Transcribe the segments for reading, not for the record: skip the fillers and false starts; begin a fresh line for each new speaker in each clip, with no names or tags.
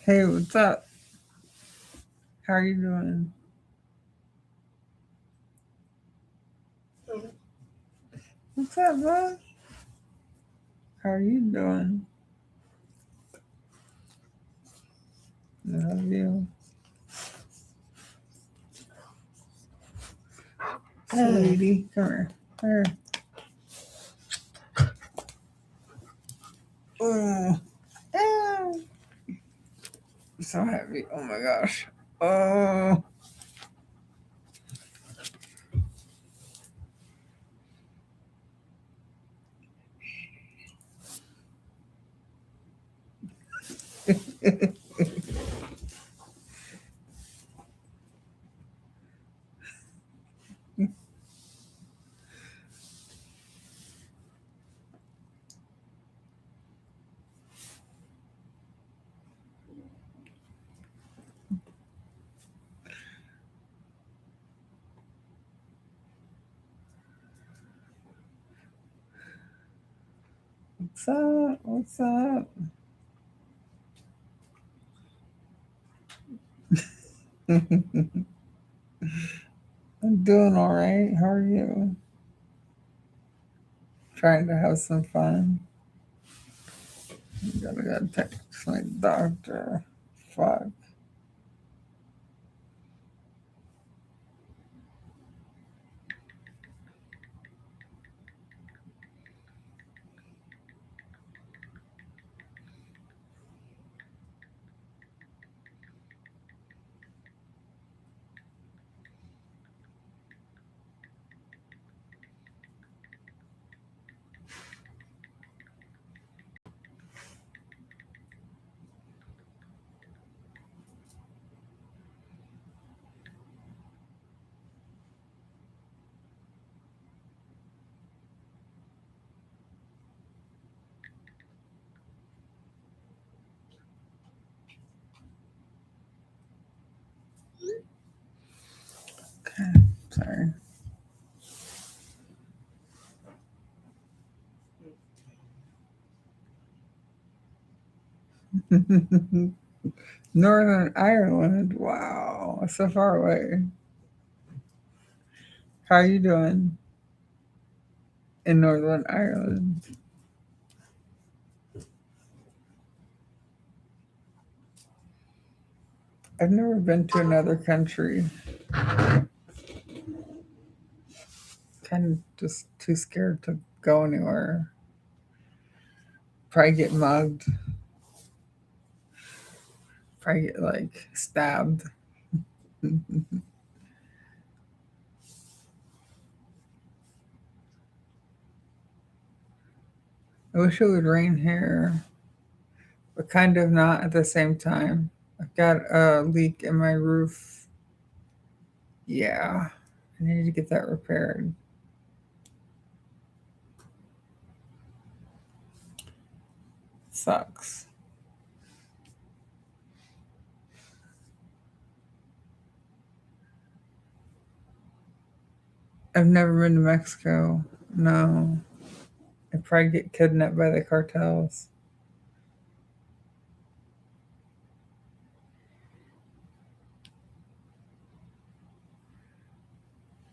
Hey, what's up? How are you doing? What's up, bud? How are you doing? Love you. Sweetie, come here. Here. Oh, oh. I'm so happy. Oh my gosh. Oh. What's up? What's up? I'm doing all right. How are you? Trying to have some fun. Gotta go text my doctor. Fuck. Okay. Sorry. Northern Ireland. Wow. So far away. How are you doing in Northern Ireland? I've never been to another country. Kind of just too scared to go anywhere. Probably get mugged. Probably get like stabbed. I wish it would rain here, but kind of not at the same time. I've got a leak in my roof. Yeah, I need to get that repaired. Sucks. I've never been to Mexico. No. I'd probably get kidnapped by the cartels.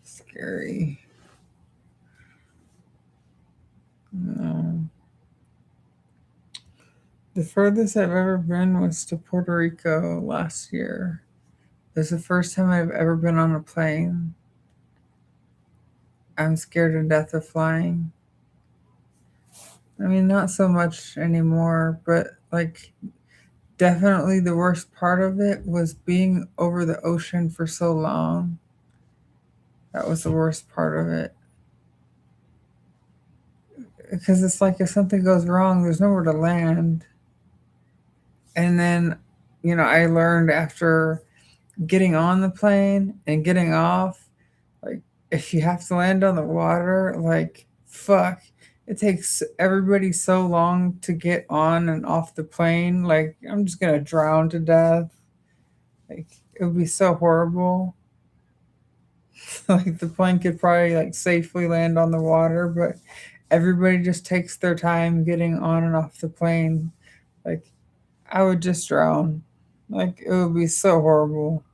Scary. No. The furthest I've ever been was to Puerto Rico last year. It was the first time I've ever been on a plane. I'm scared to death of flying. I mean, not so much anymore, but like definitely the worst part of it was being over the ocean for so long. That was the worst part of it. Because it's like if something goes wrong, there's nowhere to land. And then, I learned after getting on the plane and getting off, like, if you have to land on the water, like, fuck. It takes everybody so long to get on and off the plane. Like, I'm just gonna drown to death. Like, it would be so horrible. Like, the plane could probably, like, safely land on the water, but everybody just takes their time getting on and off the plane. Like, I would just drown. Like, it would be so horrible.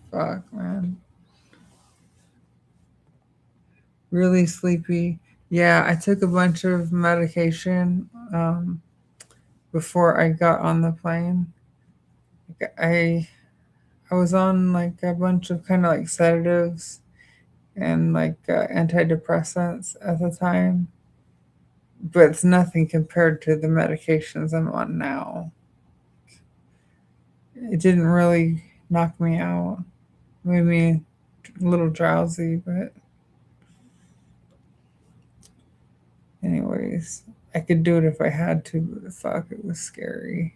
Fuck, man. Really sleepy. Yeah, I took a bunch of medication before I got on the plane. Like, I was on like a bunch of kind of like sedatives and like antidepressants at the time, but it's nothing compared to the medications I'm on now. It didn't really knock me out. Made me a little drowsy, but anyways, I could do it if I had to, but fuck, it was scary.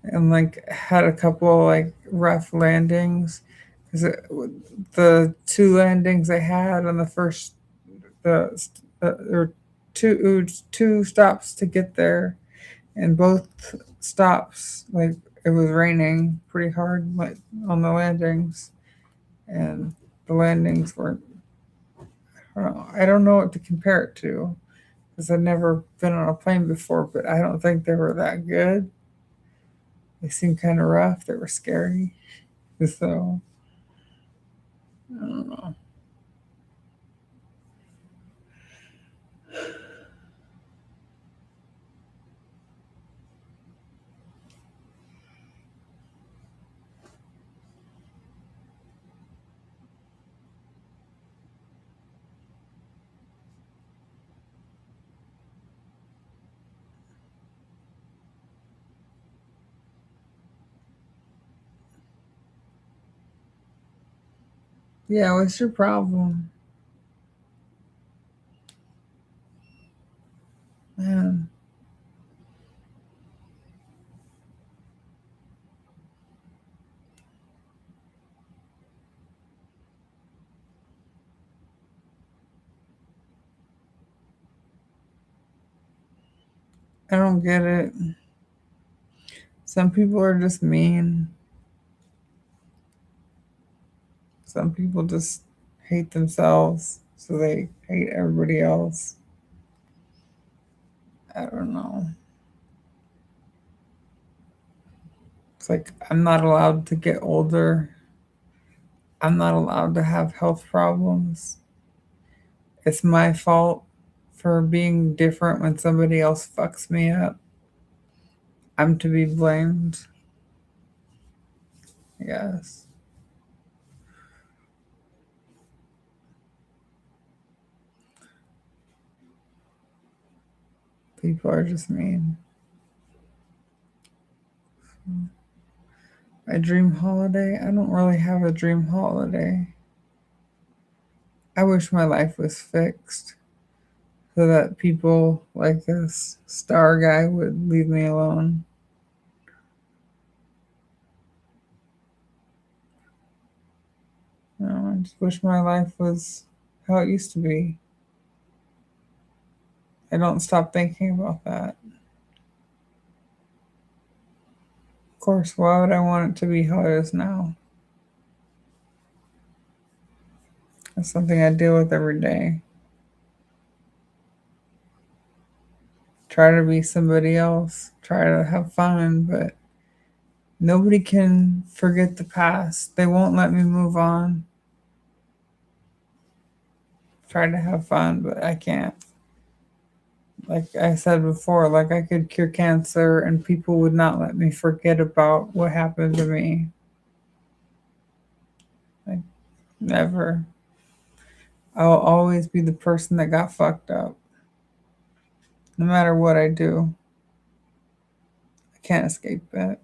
And like had a couple like rough landings because the two landings I had on the first there were two stops to get there, and both stops like it was raining pretty hard like on the landings, and the landings were I don't know what to compare it to because I've never been on a plane before, but I don't think they were that good. They seemed kind of rough. They were scary. So I don't know. Yeah, what's your problem, man? I don't get it. Some people are just mean. Some people just hate themselves, so they hate everybody else. I don't know. It's like I'm not allowed to get older. I'm not allowed to have health problems. It's my fault for being different when somebody else fucks me up. I'm to be blamed. Yes. People are just mean. My dream holiday? I don't really have a dream holiday. I wish my life was fixed so that people like this star guy would leave me alone. I just wish my life was how it used to be. I don't stop thinking about that. Of course, why would I want it to be how it is now? That's something I deal with every day. Try to be somebody else, try to have fun, but nobody can forget the past. They won't let me move on. try to have fun, but I can't. Like I said before, like I could cure cancer and people would not let me forget about what happened to me. Like, never. I'll always be the person that got fucked up, no matter what I do. I can't escape it.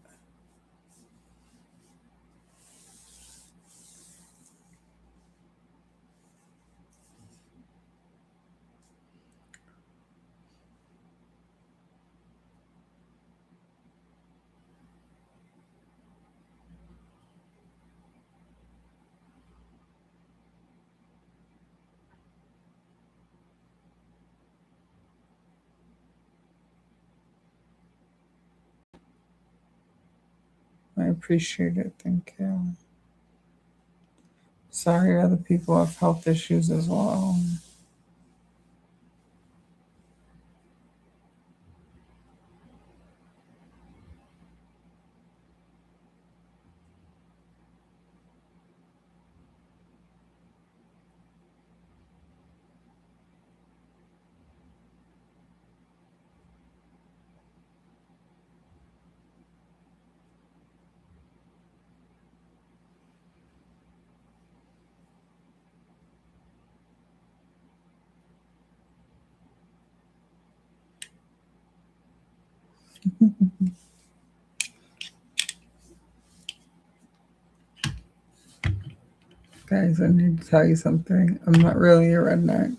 I appreciate it. Thank you. Sorry, other people have health issues as well. Guys, I need to tell you something. I'm not really a redneck.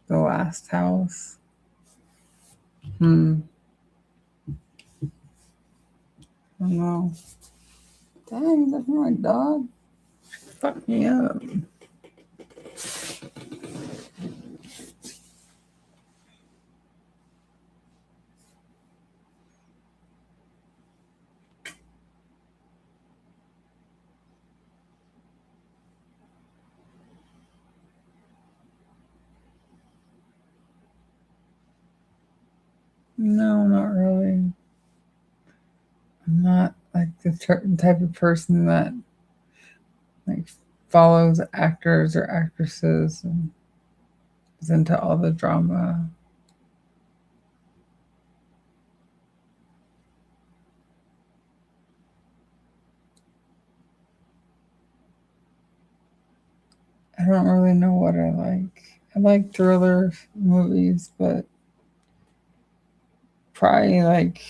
The last house. Hmm. I don't know. Dang, is that for my dog? Fuck me up. No, not really. I'm not like the type of person that like follows actors or actresses and is into all the drama. I don't really know what I like. I like thriller movies, but probably like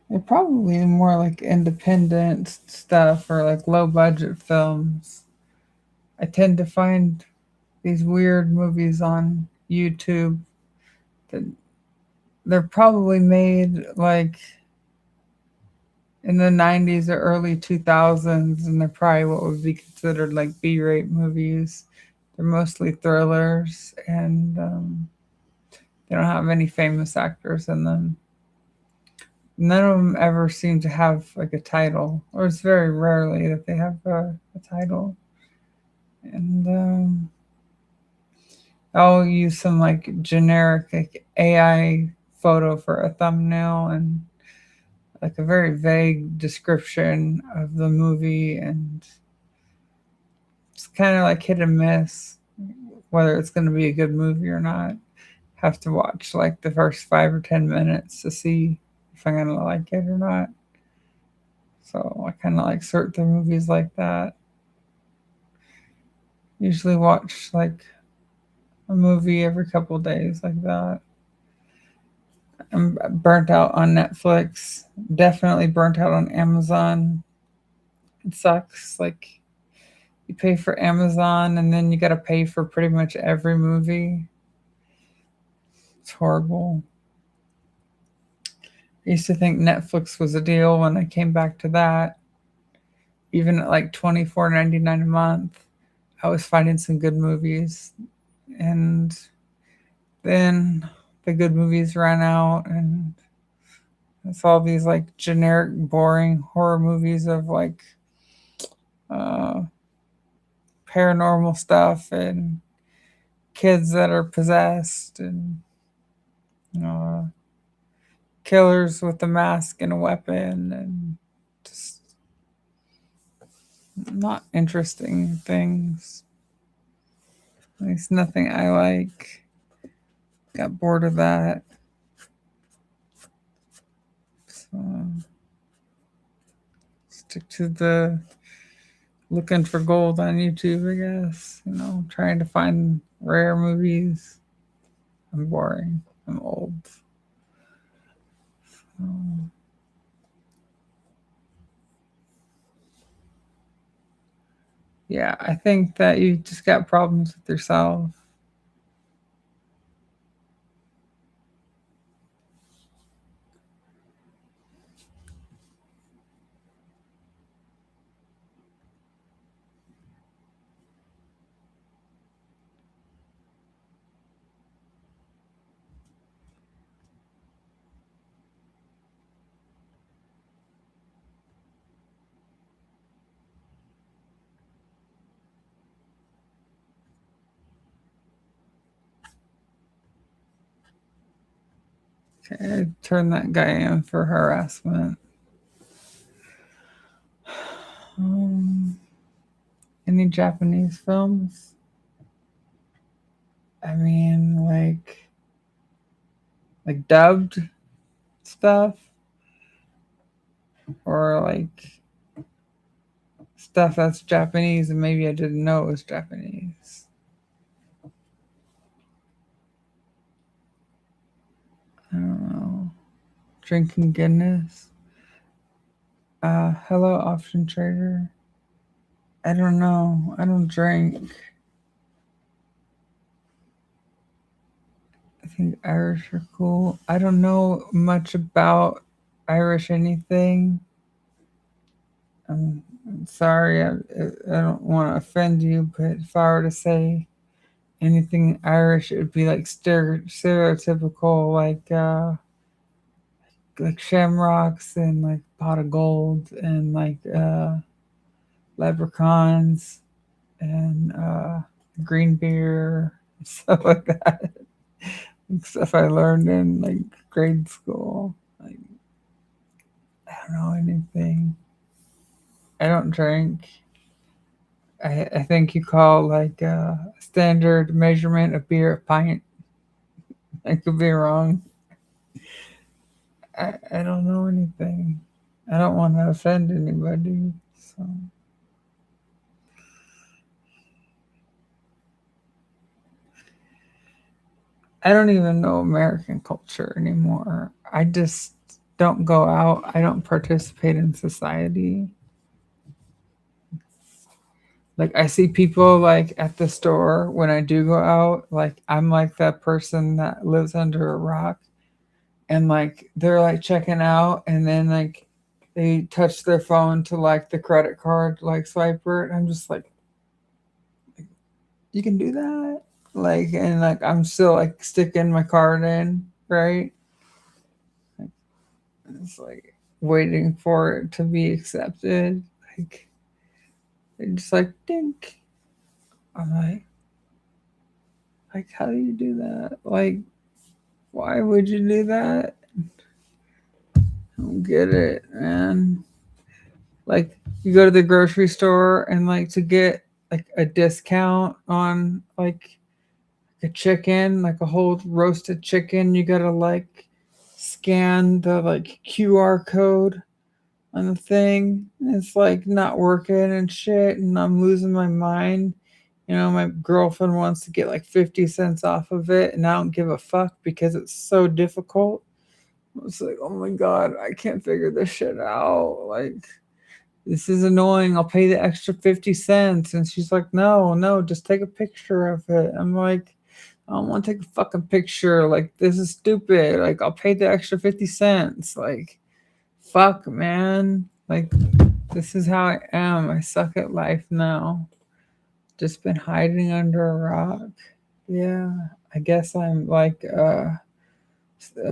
they're probably more like independent stuff or like low budget films. I tend to find these weird movies on YouTube that they're probably made like in the 90s or early 2000s, and they're probably what would be considered like B-rate movies. They're mostly thrillers, and they don't have any famous actors in them. None of them ever seem to have like a title, or it's very rarely that they have a title. And I'll use some like generic like AI photo for a thumbnail and like a very vague description of the movie, and it's kind of like hit and miss whether it's going to be a good movie or not. Have to watch like the first 5 or 10 minutes to see if I'm going to like it or not. So I kind of like sort through movies like that. Usually watch like a movie every couple of days like that. I'm burnt out on Netflix. Definitely burnt out on Amazon. It sucks. Like you pay for Amazon and then you got to pay for pretty much every movie. It's horrible. I used to think Netflix was a deal when I came back to that. Even at like $24.99 a month, I was finding some good movies. And then the good movies ran out, and it's all these like generic, boring horror movies of like uh, paranormal stuff and kids that are possessed and uh, killers with a mask and a weapon and just not interesting things. At least nothing I like. Got bored of that. So stick to the looking for gold on YouTube, I guess. Trying to find rare movies. I'm boring. I'm old. Um, yeah, I think that you just got problems with yourself. Okay, turn that guy in for harassment. Um, any Japanese films? I mean, like dubbed stuff, or like stuff that's Japanese and maybe I didn't know it was Japanese. I don't know. Drinking Guinness. Hello, option trader. I don't know. I don't drink. I think Irish are cool. I don't know much about Irish anything. I'm sorry. I don't want to offend you, but if I were to say anything Irish, it would be like stereotypical, like shamrocks and like pot of gold and like leprechauns and green beer, stuff like that. Stuff I learned in like grade school. Like I don't know anything. I don't drink. I think you call like standard measurement of beer a pint. I could be wrong. I don't know anything. I don't want to offend anybody. So I don't even know American culture anymore. I just don't go out. I don't participate in society. Like I see people like at the store when I do go out, like I'm like that person that lives under a rock and like they're like checking out and then like they touch their phone to like the credit card like swiper and I'm just like you can do that? Like and like I'm still like sticking my card in, right? Like, it's like waiting for it to be accepted. Like it's just like dink. I'm like how do you do that? Like why would you do that? I don't get it, man. Like you go to the grocery store and like to get like a discount on like a chicken, like a whole roasted chicken, you gotta like scan the like QR code on the thing. And it's like not working and shit, and I'm losing my mind. My girlfriend wants to get like 50 cents off of it, and I don't give a fuck because it's so difficult. It's like, oh my god, I can't figure this shit out. Like, this is annoying. I'll pay the extra 50 cents. And she's like, no, no, just take a picture of it. I'm like, I don't want to take a fucking picture. Like, this is stupid. Like, I'll pay the extra 50 cents. Like, fuck, man. Like, this is how I am. I suck at life now. Just been hiding under a rock. Yeah, I guess I'm like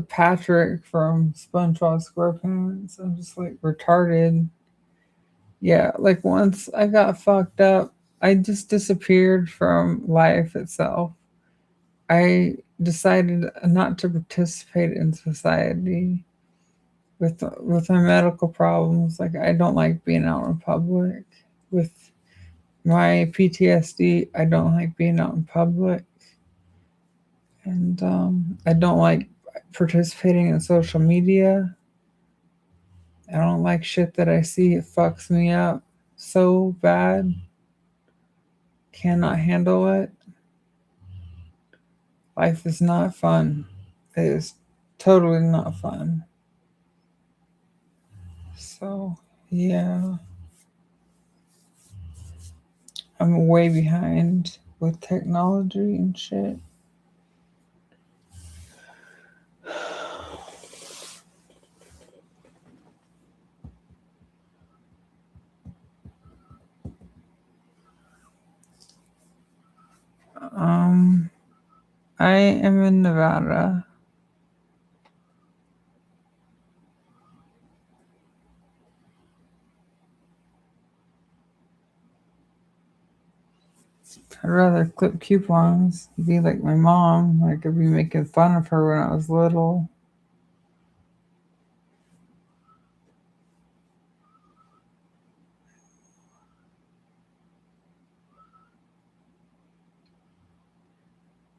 Patrick from SpongeBob SquarePants. I'm just like retarded. Yeah, like once I got fucked up, I just disappeared from life itself. I decided not to participate in society with my medical problems. Like I don't like being out in public. With my PTSD, I don't like being out in public, and I don't like participating in social media. I don't like shit that I see. It fucks me up so bad. Cannot handle it. Life is not fun. It is totally not fun. So, yeah, I'm way behind with technology and shit. Um, I am in Nevada. I'd rather clip coupons, be like my mom. Like I'd be making fun of her when I was little.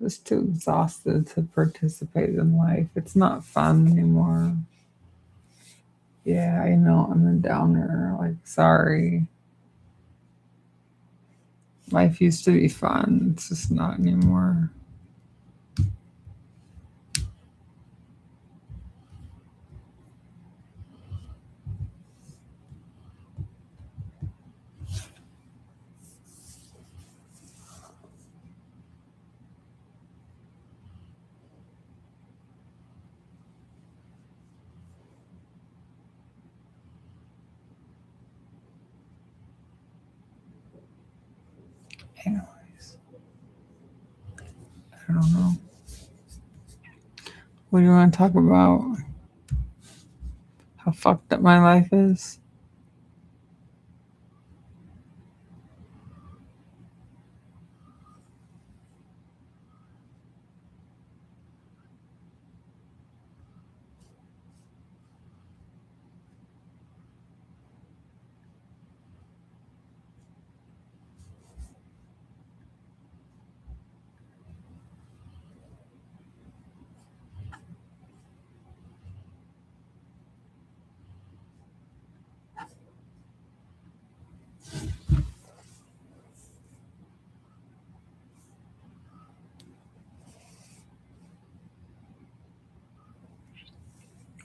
I was too exhausted to participate in life. It's not fun anymore. Yeah, I know I'm a downer. Like, sorry. Life used to be fun. It's just not anymore. Anyways, I don't know. What do you want to talk about? How fucked up my life is?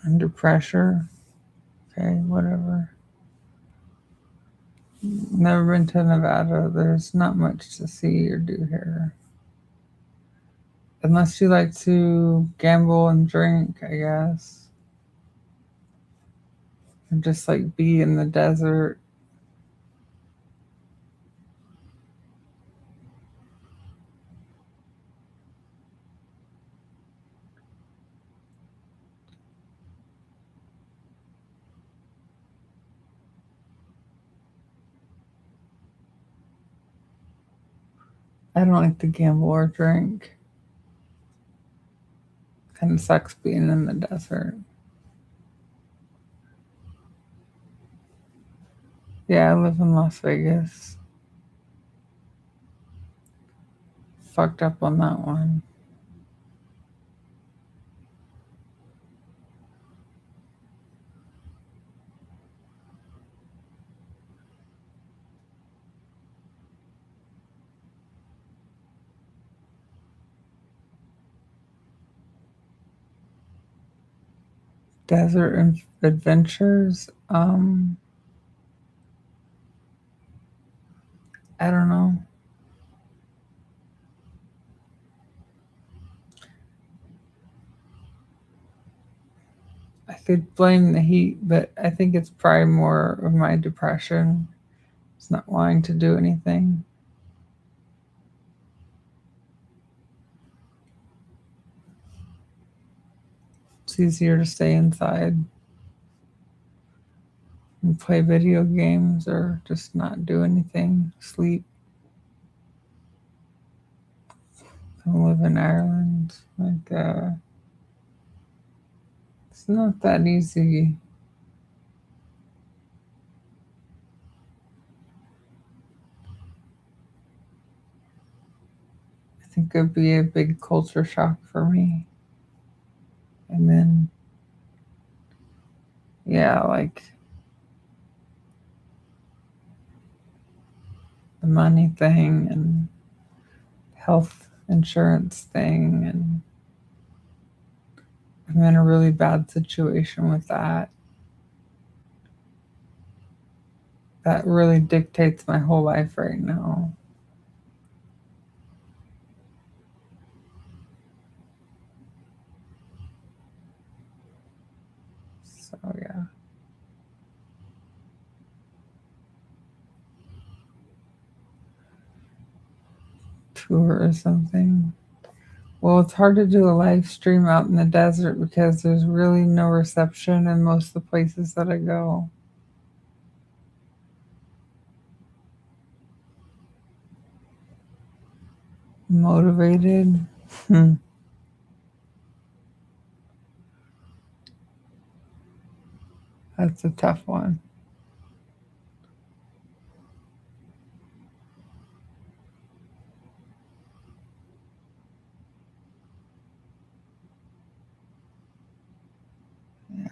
Under pressure? Okay, whatever. Never been to Nevada. There's not much to see or do here. Unless you like to gamble and drink, I guess. And just like be in the desert. I don't like to gamble or drink. Kind of sucks being in the desert. Yeah, I live in Las Vegas. Fucked up on that one. Desert adventures. I don't know. I could blame the heat, but I think it's probably more of my depression. It's not wanting to do anything. it's easier to stay inside and play video games or just not do anything, sleep. I live in Ireland. It's not that easy. I think it'd be a big culture shock for me. And then, yeah, like the money thing and health insurance thing. And I'm in a really bad situation with that. That really dictates my whole life right now. So, yeah, tour or something. Well, it's hard to do a live stream out in the desert because there's really no reception in most of the places that I go. Motivated. That's a tough one. Yeah.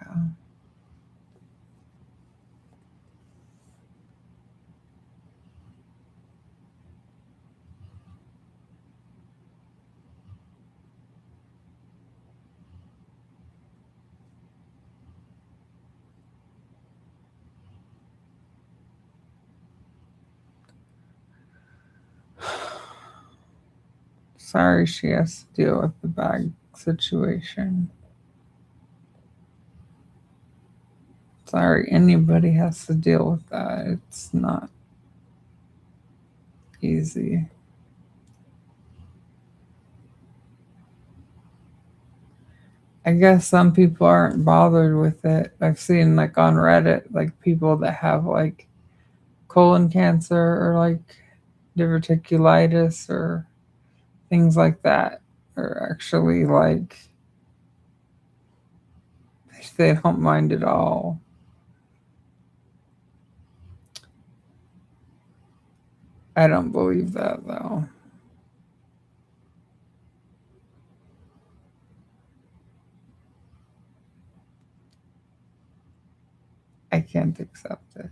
Sorry she has to deal with the bag situation. Sorry anybody has to deal with that. It's not easy. I guess some people aren't bothered with it. I've seen like on Reddit, like people that have like colon cancer or like diverticulitis or things like that are actually like they don't mind at all. I don't believe that though. I can't accept it.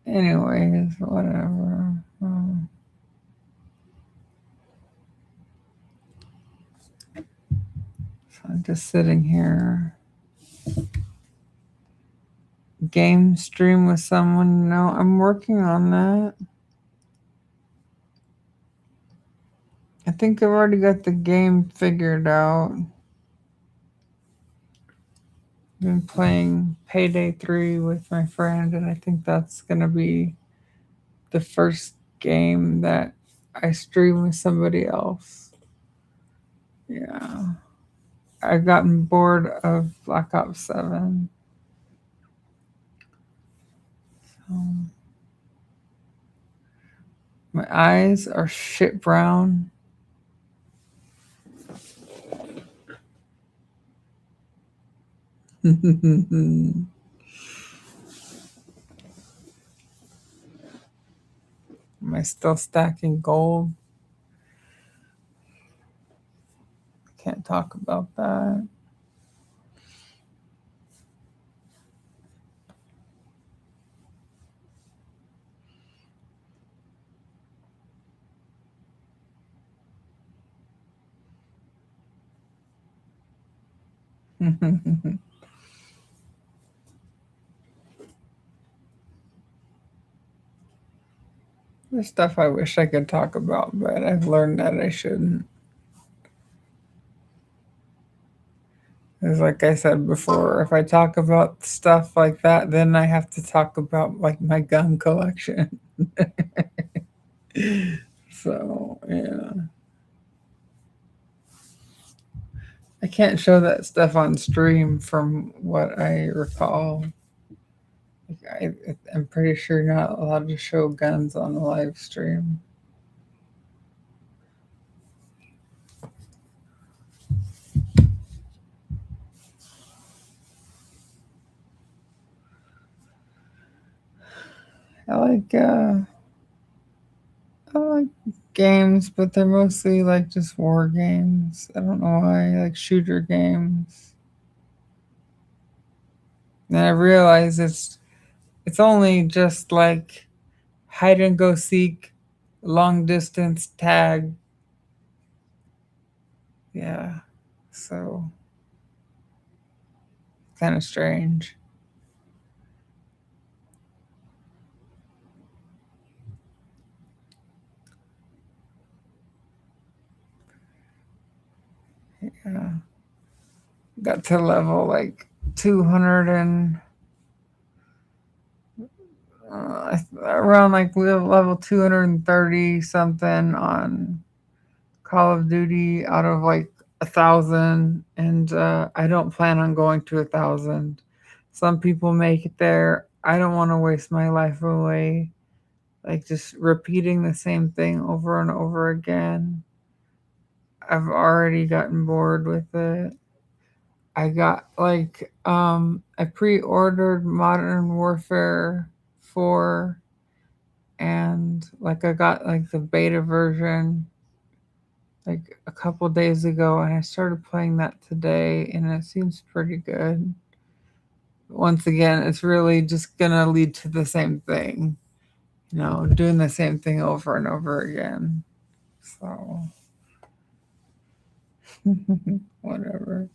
Anyways, whatever. So I'm just sitting here. Game stream with someone. No, I'm working on that. I think I've already got the game figured out. Been playing Payday 3 with my friend, and I think that's going to be the first game that I stream with somebody else. Yeah. I've gotten bored of Black Ops 7. So my eyes are shit brown. Am I still stacking gold? Can't talk about that. There's stuff I wish I could talk about, but I've learned that I shouldn't. Because, like I said before, if I talk about stuff like that, then I have to talk about like my gun collection. So, yeah. I can't show that stuff on stream from what I recall. I'm pretty sure you're not allowed to show guns on the live stream. I like uh, I like games, but they're mostly like just war games. I don't know why, like shooter games. And I realize it's only just like hide and go seek, long distance tag. Yeah, so kind of strange. Yeah, got to level like 200 and around like level 230 something on Call of Duty out of like 1,000, and I don't plan on going to 1,000. Some people make it there. I don't want to waste my life away, like just repeating the same thing over and over again. I've already gotten bored with it. I pre-ordered Modern Warfare 4, and like I got like the beta version like a couple days ago, and I started playing that today, and it seems pretty good. Once again, it's really just gonna lead to the same thing, doing the same thing over and over again. So, whatever.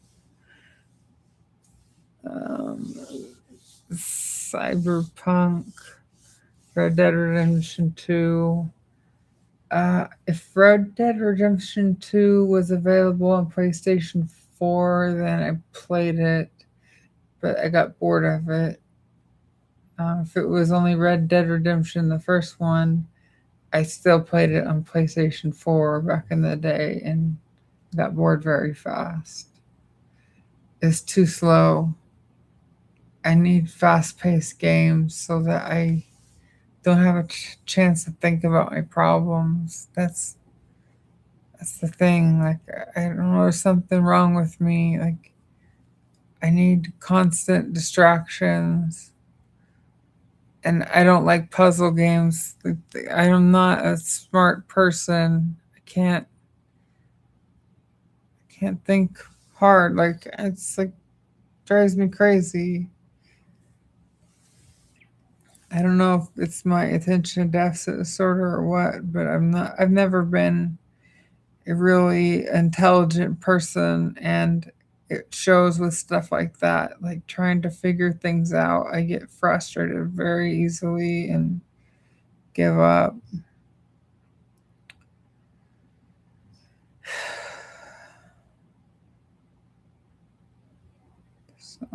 Um, Cyberpunk, Red Dead Redemption 2. If Red Dead Redemption 2 was available on PlayStation 4, then I played it, but I got bored of it. If it was only Red Dead Redemption, the first one, I still played it on PlayStation 4 back in the day and got bored very fast. It's too slow. I need fast paced games so that I don't have a chance to think about my problems. That's the thing. Like, I don't know, there's something wrong with me. Like, I need constant distractions. And I don't like puzzle games. I am not a smart person. I can't think hard. Like, it's like drives me crazy. I don't know if it's my attention deficit disorder or what, but I've never been a really intelligent person, and it shows with stuff like that, like trying to figure things out. I get frustrated very easily and give up. So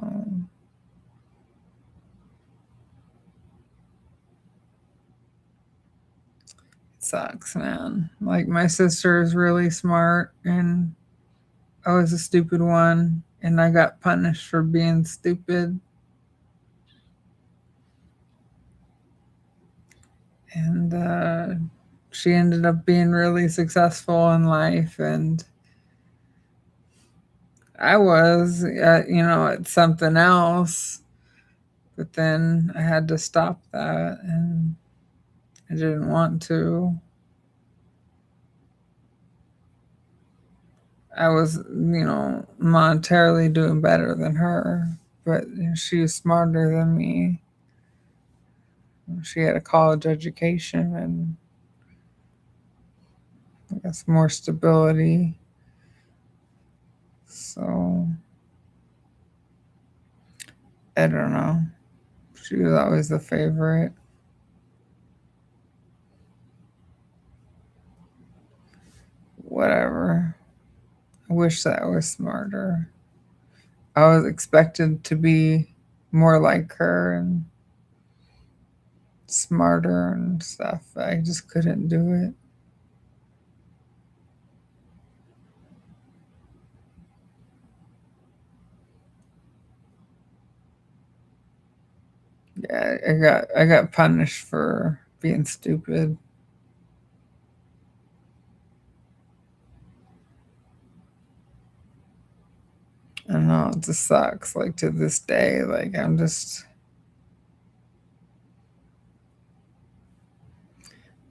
it sucks, man. Like, my sister is really smart, and I was a stupid one, and I got punished for being stupid. And she ended up being really successful in life, and I was, at something else, but then I had to stop that, and I didn't want to. I was, monetarily doing better than her, but she was smarter than me. She had a college education and I guess more stability. So I don't know. She was always the favorite. whatever. I wish that I was smarter. I was expected to be more like her and smarter and stuff. I just couldn't do it. Yeah, I got punished for being stupid. I know it just sucks. Like to this day, like I'm just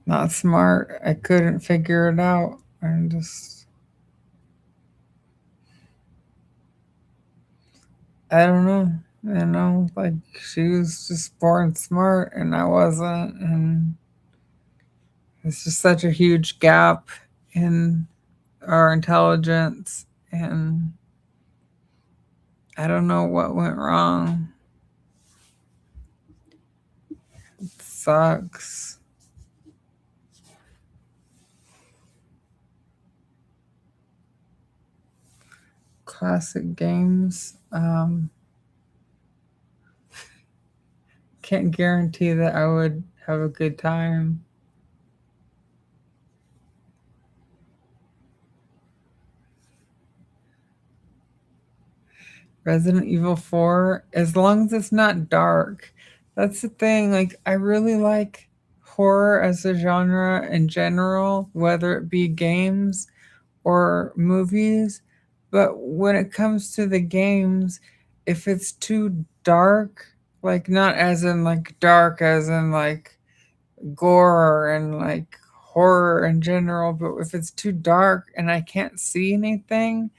not smart. I couldn't figure it out. I'm just I don't know. Like she was just born smart and I wasn't, and it's just such a huge gap in our intelligence, and I don't know what went wrong. It sucks. Classic games. Can't guarantee that I would have a good time. Resident Evil 4, as long as it's not dark. That's the thing. Like, I really like horror as a genre in general, whether it be games or movies. But when it comes to the games, if it's too dark, like not as in like dark as in like gore and like horror in general, but if it's too dark and I can't see anything,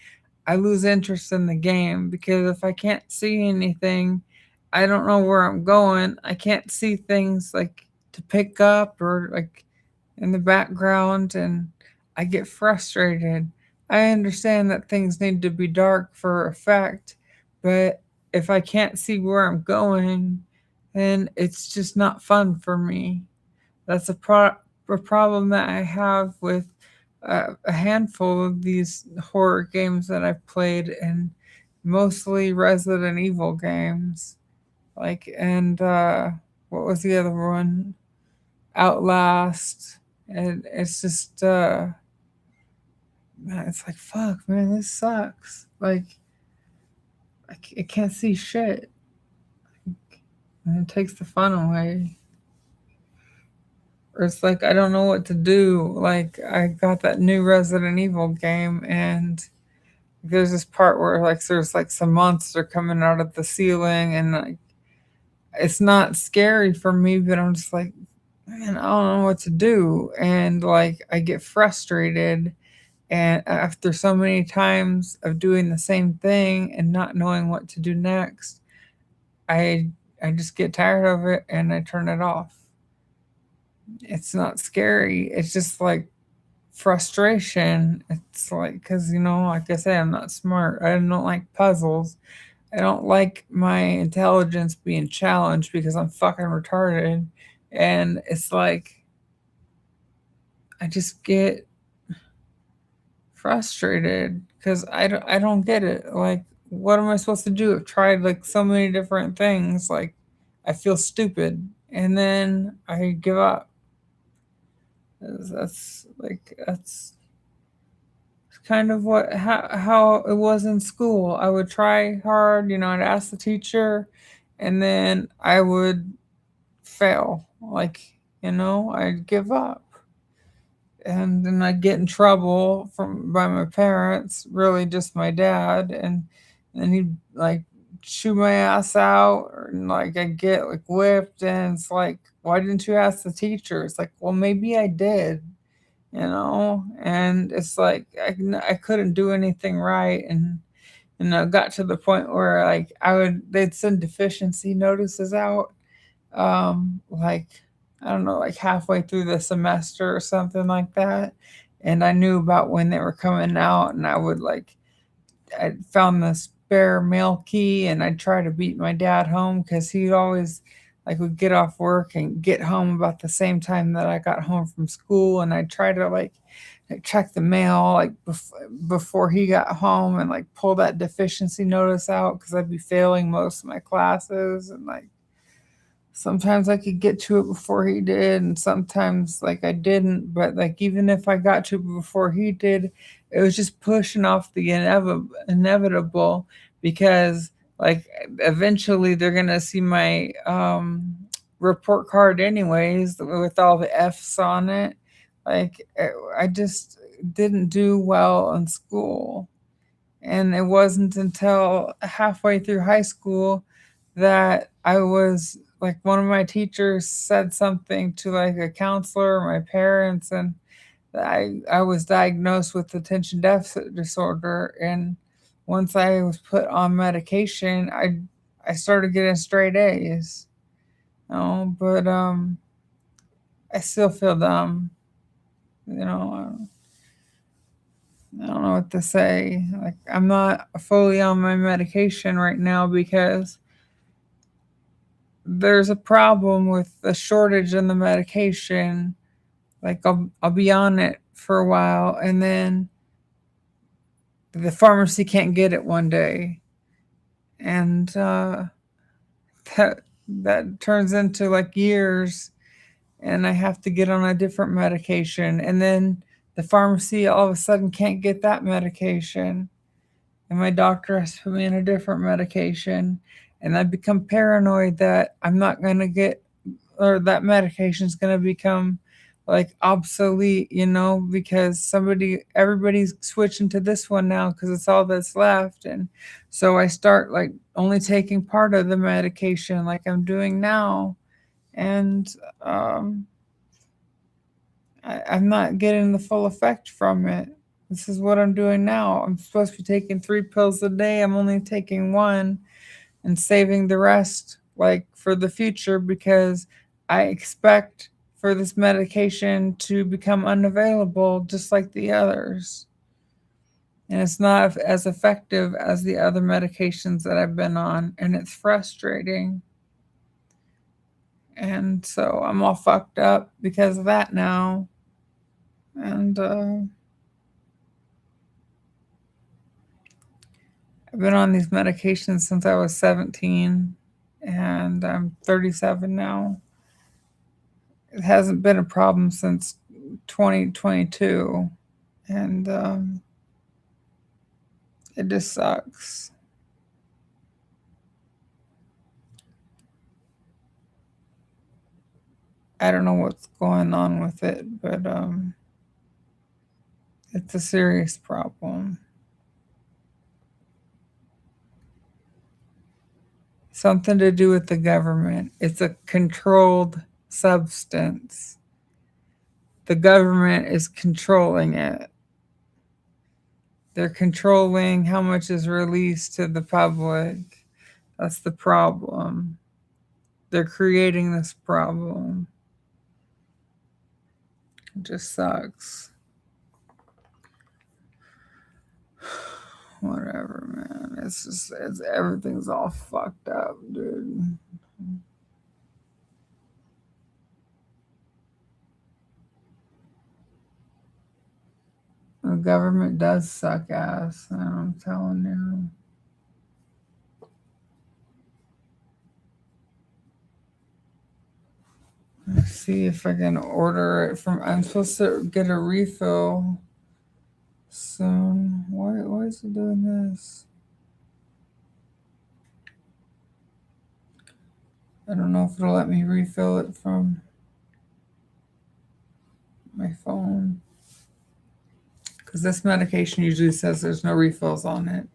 I lose interest in the game because if I can't see anything, I don't know where I'm going. I can't see things like to pick up or like in the background, and I get frustrated. I understand that things need to be dark for effect, but if I can't see where I'm going, then it's just not fun for me. That's a problem that I have with a handful of these horror games that I've played, and mostly Resident Evil games. Like, and what was the other one? Outlast. And it's just, man, it's like, fuck, man, this sucks. Like, I can't see shit. And it takes the fun away. Or it's like I don't know what to do. Like I got that new Resident Evil game, and there's this part where like there's like some monster coming out of the ceiling, and like it's not scary for me, but I'm just like, man, I don't know what to do, and like I get frustrated, and after so many times of doing the same thing and not knowing what to do next, I I just get tired of it and I turn it off. It's not scary. It's just like frustration. It's like because like I say, I'm not smart. I don't like puzzles. I don't like my intelligence being challenged because I'm fucking retarded. And it's like I just get frustrated because I don't get it. Like, what am I supposed to do? I've tried like so many different things. Like, I feel stupid, and then I give up. That's kind of what how it was in school. I would try hard, I'd ask the teacher, and then I would fail. Like, I'd give up. And then I'd get in trouble from by my parents, really just my dad, and then he'd like chew my ass out, or and like I get like whipped, and it's like, why didn't you ask the teacher? It's like, well, maybe I did, and it's like I couldn't do anything right, and got to the point where like they'd send deficiency notices out, like I don't know, like halfway through the semester or something like that, and I knew about when they were coming out, and I found the spare mail key, and I'd try to beat my dad home because he always like would get off work and get home about the same time that I got home from school, and I'd try to like like check the mail like before he got home and like pull that deficiency notice out because I'd be failing most of my classes and like sometimes I could get to it before he did, and sometimes like I didn't. But like even if I got to it before he did, it was just pushing off the inevitable because like eventually they're gonna see my report card anyways with all the F's on it. Like I just didn't do well in school, and it wasn't until halfway through high school that I was like one of my teachers said something to like a counselor or my parents and I was diagnosed with attention deficit disorder and once I was put on medication I started getting straight A's. No, but I still feel dumb. You know, I don't know what to say. Like I'm not fully on my medication right now because there's a problem with the shortage in the medication. Like I'll be on it for a while and then the pharmacy can't get it one day. And that turns into like years and I have to get on a different medication and then the pharmacy all of a sudden can't get that medication and my doctor has to put me on a different medication and I become paranoid that I'm not going to get or that medication is going to become like obsolete, you know, because everybody's switching to this one now because it's all that's left. And so I start like only taking part of the medication like I'm doing now. And um, I'm not getting the full effect from it. This is what I'm doing now. I'm supposed to be taking 3 pills a day. I'm only taking one and saving the rest like for the future because I expect for this medication to become unavailable just like the others. And it's not as effective as the other medications that I've been on, and it's frustrating. And so I'm all fucked up because of that now. And I've been on these medications since I was 17, and I'm 37 now. It hasn't been a problem since 2022, and it just sucks. I don't know what's going on with it, but it's a serious problem. Something to do with the government. It's a controlled substance. The government is controlling it. They're controlling how much is released to the public. That's the problem. They're creating this problem. It just sucks. Whatever, man. It's everything's all fucked up, dude. The government does suck ass. I'm telling you. Let's see if I can order it from. I'm supposed to get a refill soon. Why is it doing this? I don't know if it'll let me refill it from my phone. Because this medication usually says there's no refills on it.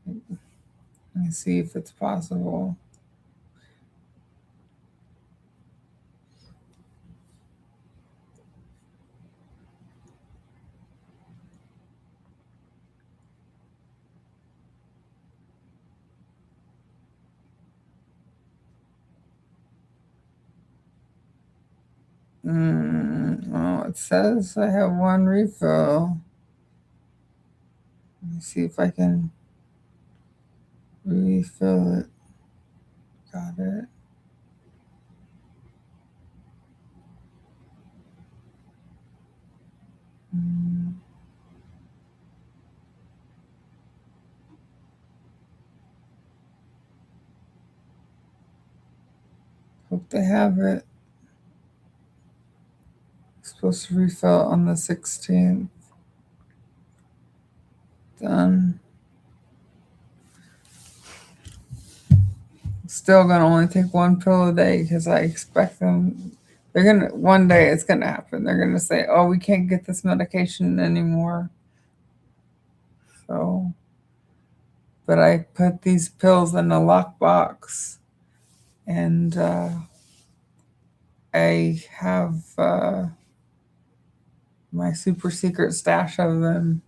Let me see if it's possible. Oh, it says I have one refill. Let me see if I can refill it. Got it. Hope they have it. Supposed to refill on the 16th. Done. Still gonna only take one pill a day because I expect them. They're gonna one day it's gonna happen. They're gonna say, "Oh, we can't get this medication anymore." So, but I put these pills in a lockbox, and I have my super secret stash of them.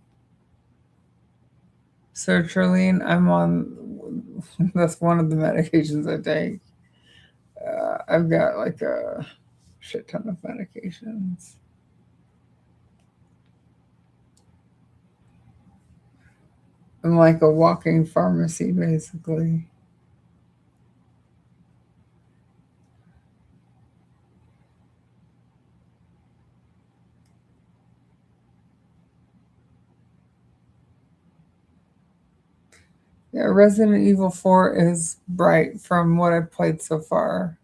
Sertraline, I'm on. That's one of the medications I take. I've got like a shit ton of medications. I'm like a walking pharmacy, basically. Yeah, Resident Evil 4 is bright from what I've played so far.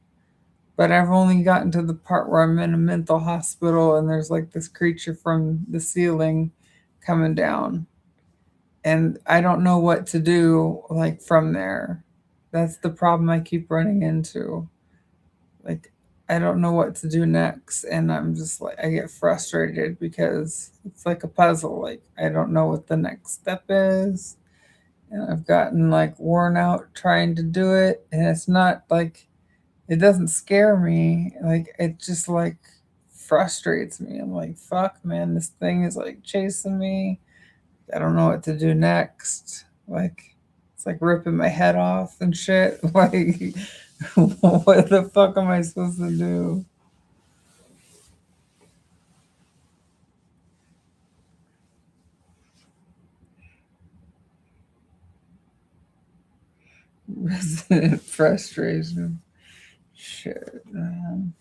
But I've only gotten to the part where I'm in a mental hospital and there's like this creature from the ceiling coming down. And I don't know what to do like from there. That's the problem I keep running into. Like I don't know what to do next and I'm just like I get frustrated because it's like a puzzle. Like I don't know what the next step is. And I've gotten like worn out trying to do it and it's not like it doesn't scare me. Like it just like frustrates me. I'm like, fuck man, this thing is like chasing me. I don't know what to do next. Like it's like ripping my head off and shit. Like what the fuck am I supposed to do? Resident frustration. Shit, man.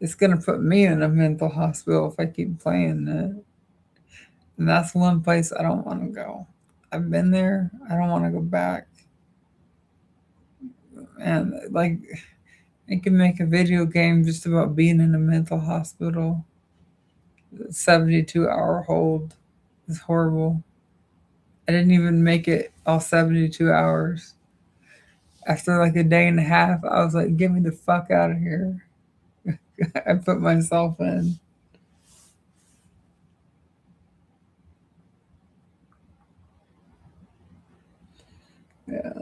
It's gonna put me in a mental hospital if I keep playing it. And that's one place I don't want to go. I've been there. I don't want to go back. And like, I can make a video game just about being in a mental hospital. 72-hour hold is horrible. I didn't even make it all 72 hours. After like a day and a half, I was like, get me the fuck out of here. I put myself in. Yeah.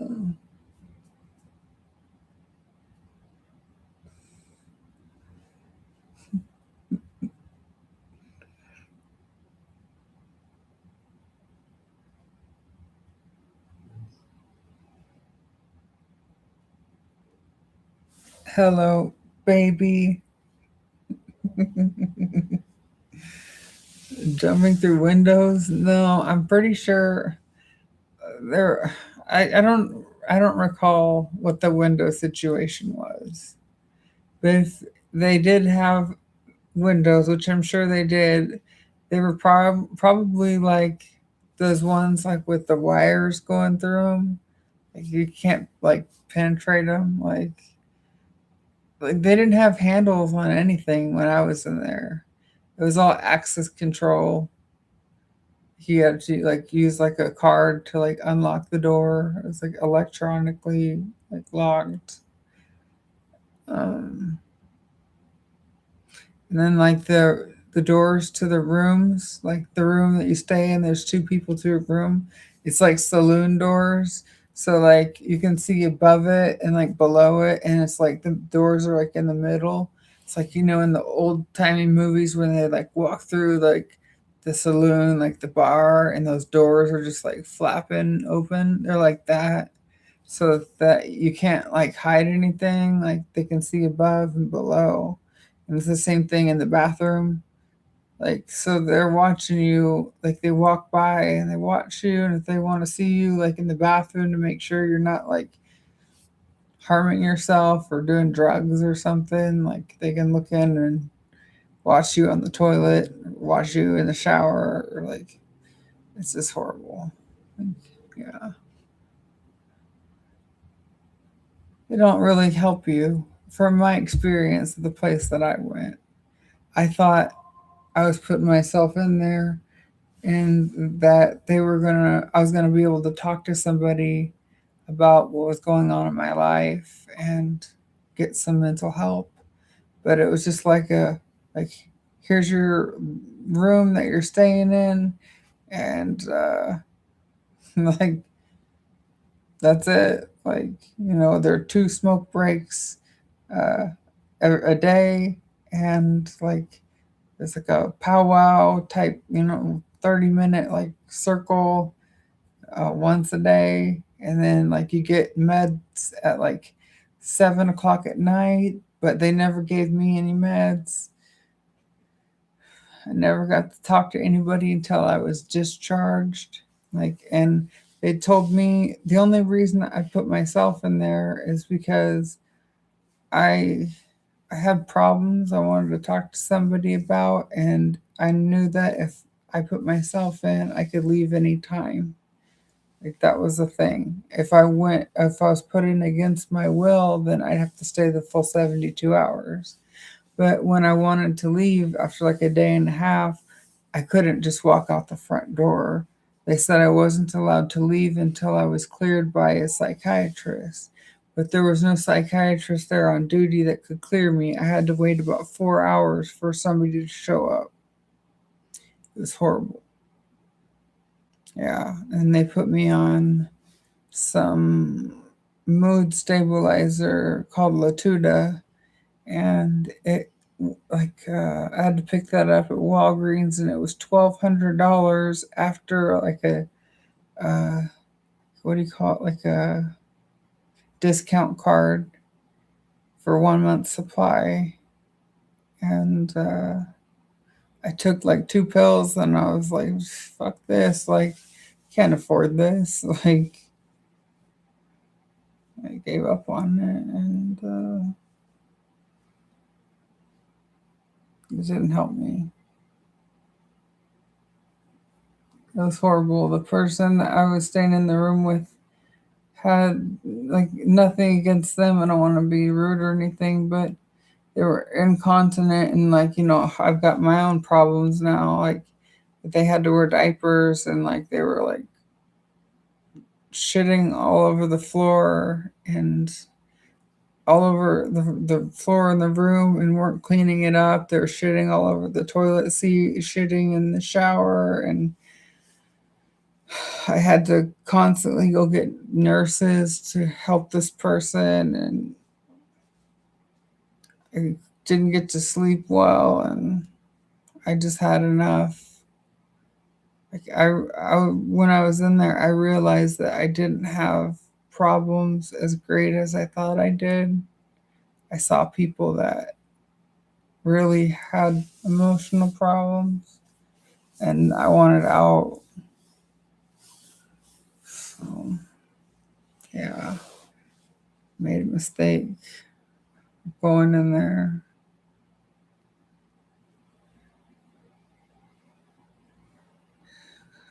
Hello, baby. Jumping through windows? No, I'm pretty sure there. I don't recall what the window situation was. But if they did have windows, which I'm sure they did, they were probably like those ones like with the wires going through them. Like you can't like penetrate them. Like they didn't have handles on anything when I was in there. It was all access control. He had to like use like a card to like unlock the door. It was like electronically like locked. Um, and then like the doors to the rooms, like the room that you stay in, there's two people to a room. It's like saloon doors. So like you can see above it and like below it, and it's like the doors are like in the middle. It's like in the old timey movies when they like walk through like the saloon, like the bar, and those doors are just like flapping open. They're like that, so that you can't like hide anything. Like they can see above and below. And it's the same thing in the bathroom. Like, so they're watching you, like, they walk by and they watch you. And if they want to see you, like, in the bathroom to make sure you're not, like, harming yourself or doing drugs or something, like, they can look in and watch you on the toilet, watch you in the shower, or, like, it's just horrible. Like, yeah. They don't really help you. from my experience of the place that I went, I thought I was putting myself in there and that I was gonna be able to talk to somebody about what was going on in my life and get some mental help. But it was just like here's your room that you're staying in, and like that's it. Like, there are two smoke breaks uh, a day, and like it's like a powwow type, 30-minute like circle once a day, and then like you get meds at like 7 o'clock at night, but they never gave me any meds. I never got to talk to anybody until I was discharged. And they told me the only reason I put myself in there is because I I had problems I wanted to talk to somebody about, and I knew that if I put myself in, I could leave any time. Like that was the thing. If I was put in against my will, then I'd have to stay the full 72 hours. But when I wanted to leave after like a day and a half, I couldn't just walk out the front door. They said I wasn't allowed to leave until I was cleared by a psychiatrist. But there was no psychiatrist there on duty that could clear me. I had to wait about 4 hours for somebody to show up. It was horrible. Yeah. And they put me on some mood stabilizer called Latuda, and I had to pick that up at Walgreens, and it was $1,200 after like a uh, what do you call it, like a discount card for 1 month supply, and I took like two pills, and I was like, fuck this, like can't afford this, like I gave up on it, and it didn't help me. It was horrible. The person that I was staying in the room with had like nothing against them. I don't want to be rude or anything, but they were incontinent, and like, I've got my own problems now. Like they had to wear diapers, and like they were like shitting all over the floor and all over the floor in the room, and weren't cleaning it up. They were shitting all over the toilet seat, shitting in the shower, and I had to constantly go get nurses to help this person, and I didn't get to sleep well, and I just had enough. Like when I was in there, I realized that I didn't have problems as great as I thought I did. I saw people that really had emotional problems, and I wanted out. So, yeah, made a mistake going in there.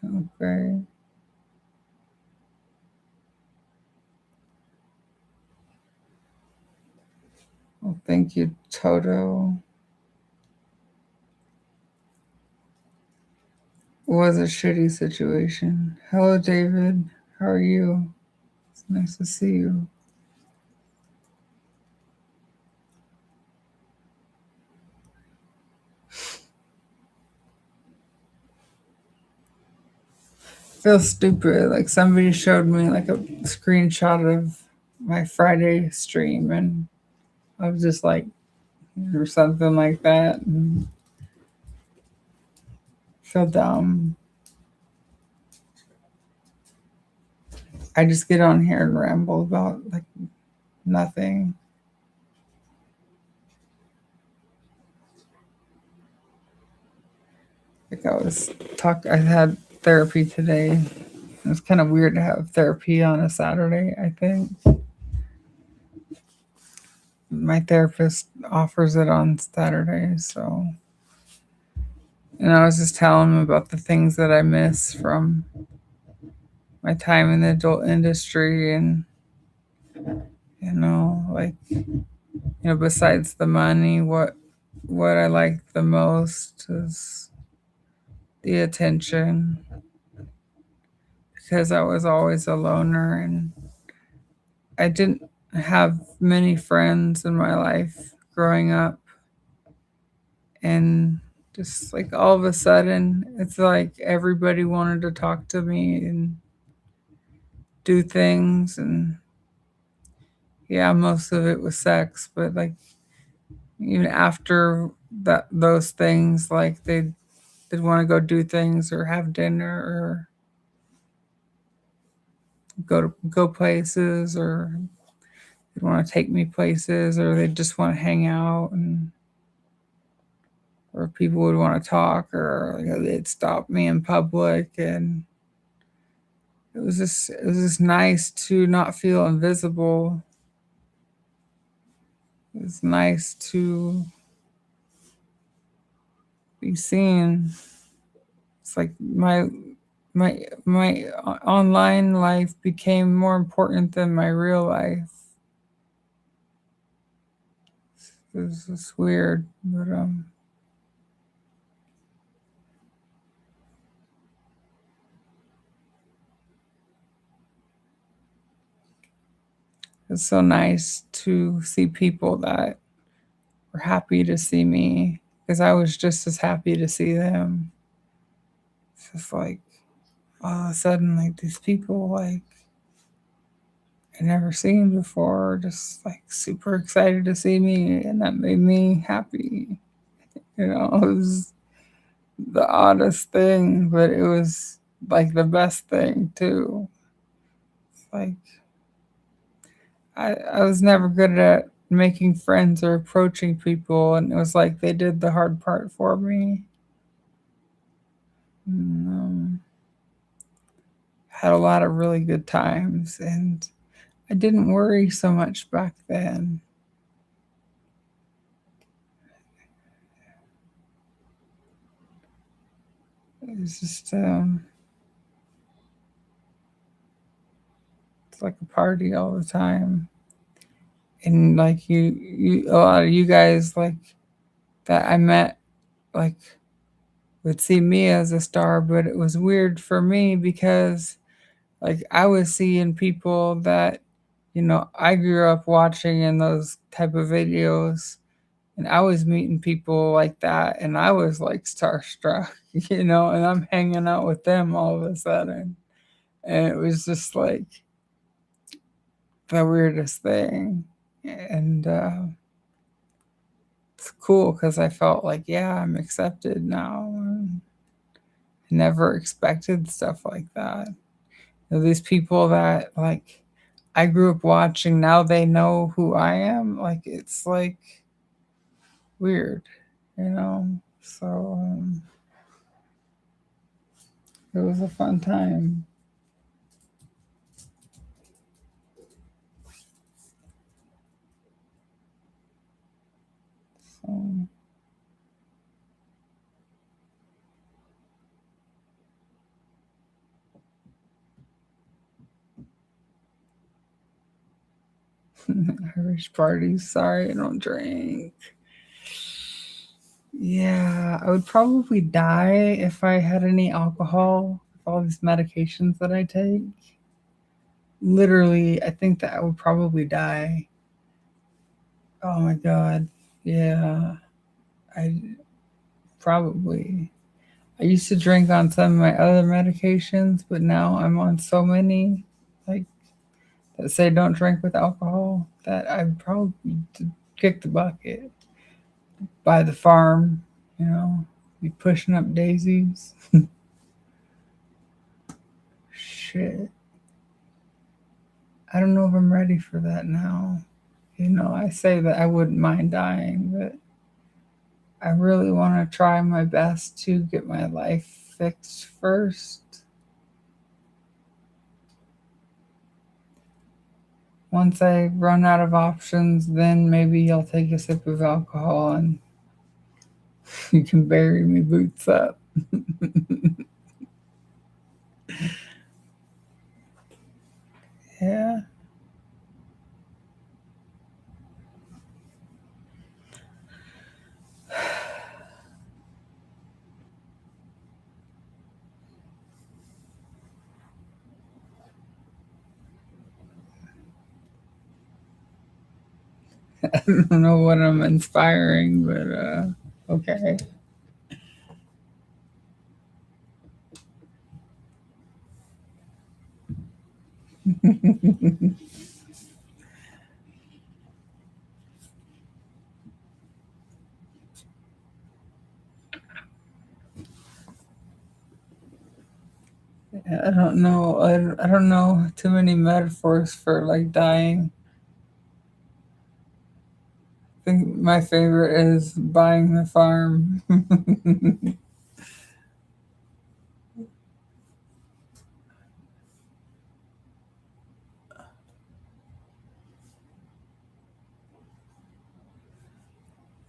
Okay. Well, thank you, Toto. It was a shitty situation. Hello, David. How are you? It's nice to see you. Feel stupid. Like somebody showed me like a screenshot of my Friday stream, and I was just like, or something like that, and feel dumb. I just get on here and ramble about like nothing. Like I had therapy today. It's kind of weird to have therapy on a Saturday, I think. My therapist offers it on Saturdays, so. And I was just telling him about the things that I miss from my time in the adult industry, and like besides the money, what I like the most is the attention, because I was always a loner and I didn't have many friends in my life growing up. And just like all of a sudden, it's like everybody wanted to talk to me and do things. And yeah, most of it was sex, but like even after those things, like they'd want to go do things or have dinner or go places, or they'd want to take me places, or they just want to hang out, and or people would want to talk, or they'd stop me in public. And it was just nice to not feel invisible. It was nice to be seen. It's like my online life became more important than my real life. It was just weird, but it's so nice to see people that were happy to see me, because I was just as happy to see them. It's just like all of a sudden, like these people like I never seen before, just like super excited to see me, and that made me happy. It was the oddest thing, but it was like the best thing too. It's like I was never good at making friends or approaching people, and it was like they did the hard part for me. And, had a lot of really good times, and I didn't worry so much back then. It was just it's like a party all the time. And like a lot of you guys like that I met, like would see me as a star, but it was weird for me because like I was seeing people that I grew up watching in those type of videos, and I was meeting people like that, and I was like starstruck, and I'm hanging out with them all of a sudden, and it was just like the weirdest thing. And it's cool because I felt like, yeah, I'm accepted now. And I never expected stuff like that. These people that like I grew up watching, now they know who I am. Like it's like weird, you know. So it was a fun time. So Irish parties. Sorry, I don't drink. Yeah, I would probably die if I had any alcohol with all these medications that I take. Literally, I think that I would probably die. Oh my god. Yeah, I probably. I used to drink on some of my other medications, but now I'm on so many like that say don't drink with alcohol that I'd probably kick the bucket by the farm, be pushing up daisies. Shit. I don't know if I'm ready for that now. I say that I wouldn't mind dying, but I really want to try my best to get my life fixed first. Once I run out of options, then maybe I'll take a sip of alcohol and you can bury me boots up. Yeah. I don't know what I'm inspiring, but okay. I don't know. I don't know too many metaphors for like dying. I think my favorite is buying the farm.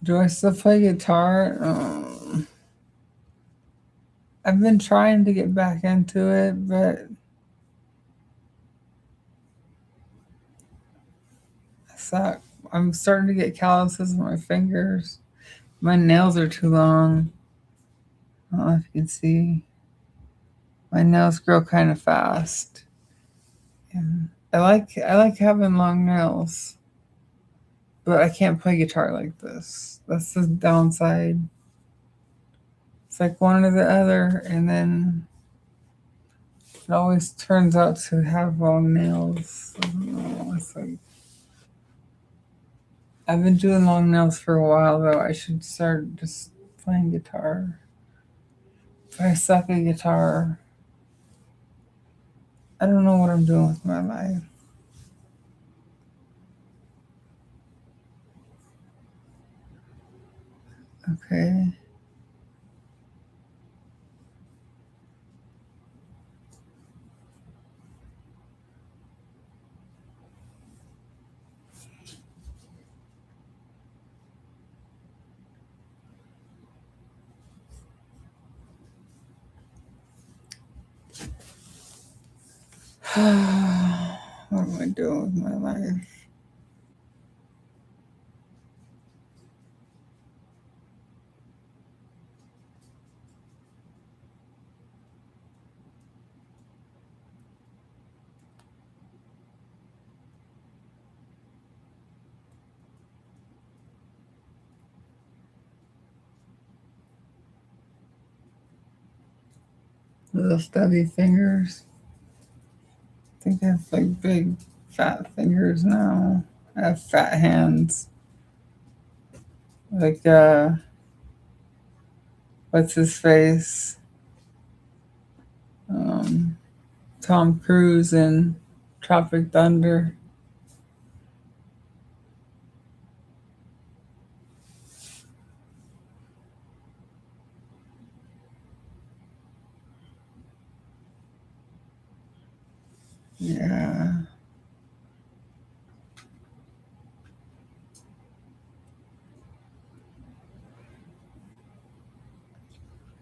Do I still play guitar? I've been trying to get back into it, but I suck. I'm starting to get calluses on my fingers. My nails are too long. I don't know if you can see. My nails grow kind of fast. And I like having long nails, but I can't play guitar like this. That's the downside. It's like one or the other, and then it always turns out to have long nails. I don't know. It's like I've been doing long nails for a while though. I should start just playing guitar. If I suck at guitar, I don't know what I'm doing with my life. Okay. What am I doing with my life? Little stubby fingers. I think I have like big fat fingers now. I have fat hands. Like what's his face? Um Tom Cruise in Tropic Thunder. Yeah.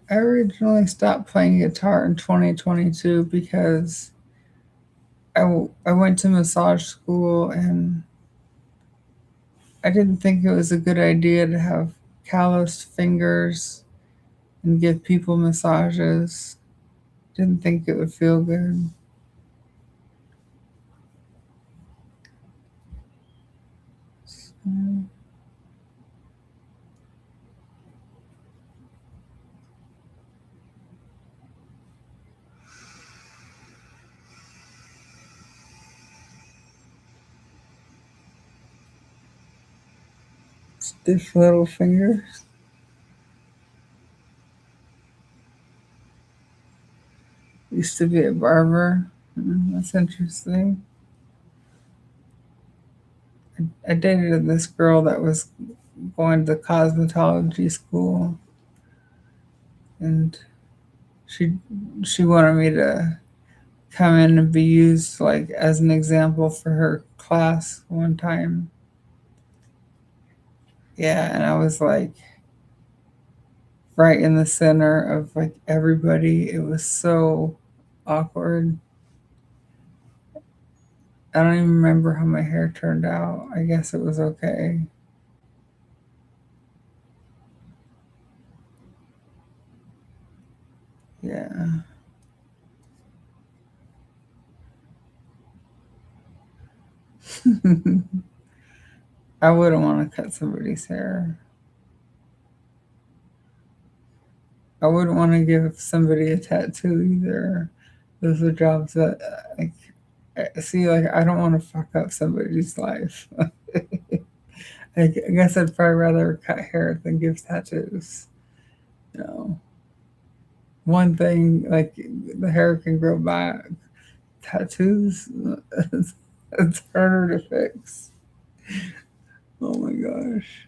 I originally stopped playing guitar in 2022 because I went to massage school and I didn't think it was a good idea to have calloused fingers and give people massages. Didn't think it would feel good. Stiff little fingers. Used to be a barber. That's interesting. I dated this girl that was going to cosmetology school, and she she wanted me to come in and be used like as an example for her class one time. Yeah, and I was like right in the center of like everybody. It was so awkward. I don't even remember how my hair turned out. I guess it was okay. Yeah. I wouldn't want to cut somebody's hair. I wouldn't want to give somebody a tattoo either. Those are jobs that, like, see, like, I don't want to fuck up somebody's life. I guess I'd probably rather cut hair than give tattoos. You know, one thing, like, the hair can grow back. Tattoos, it's harder to fix. Oh my gosh.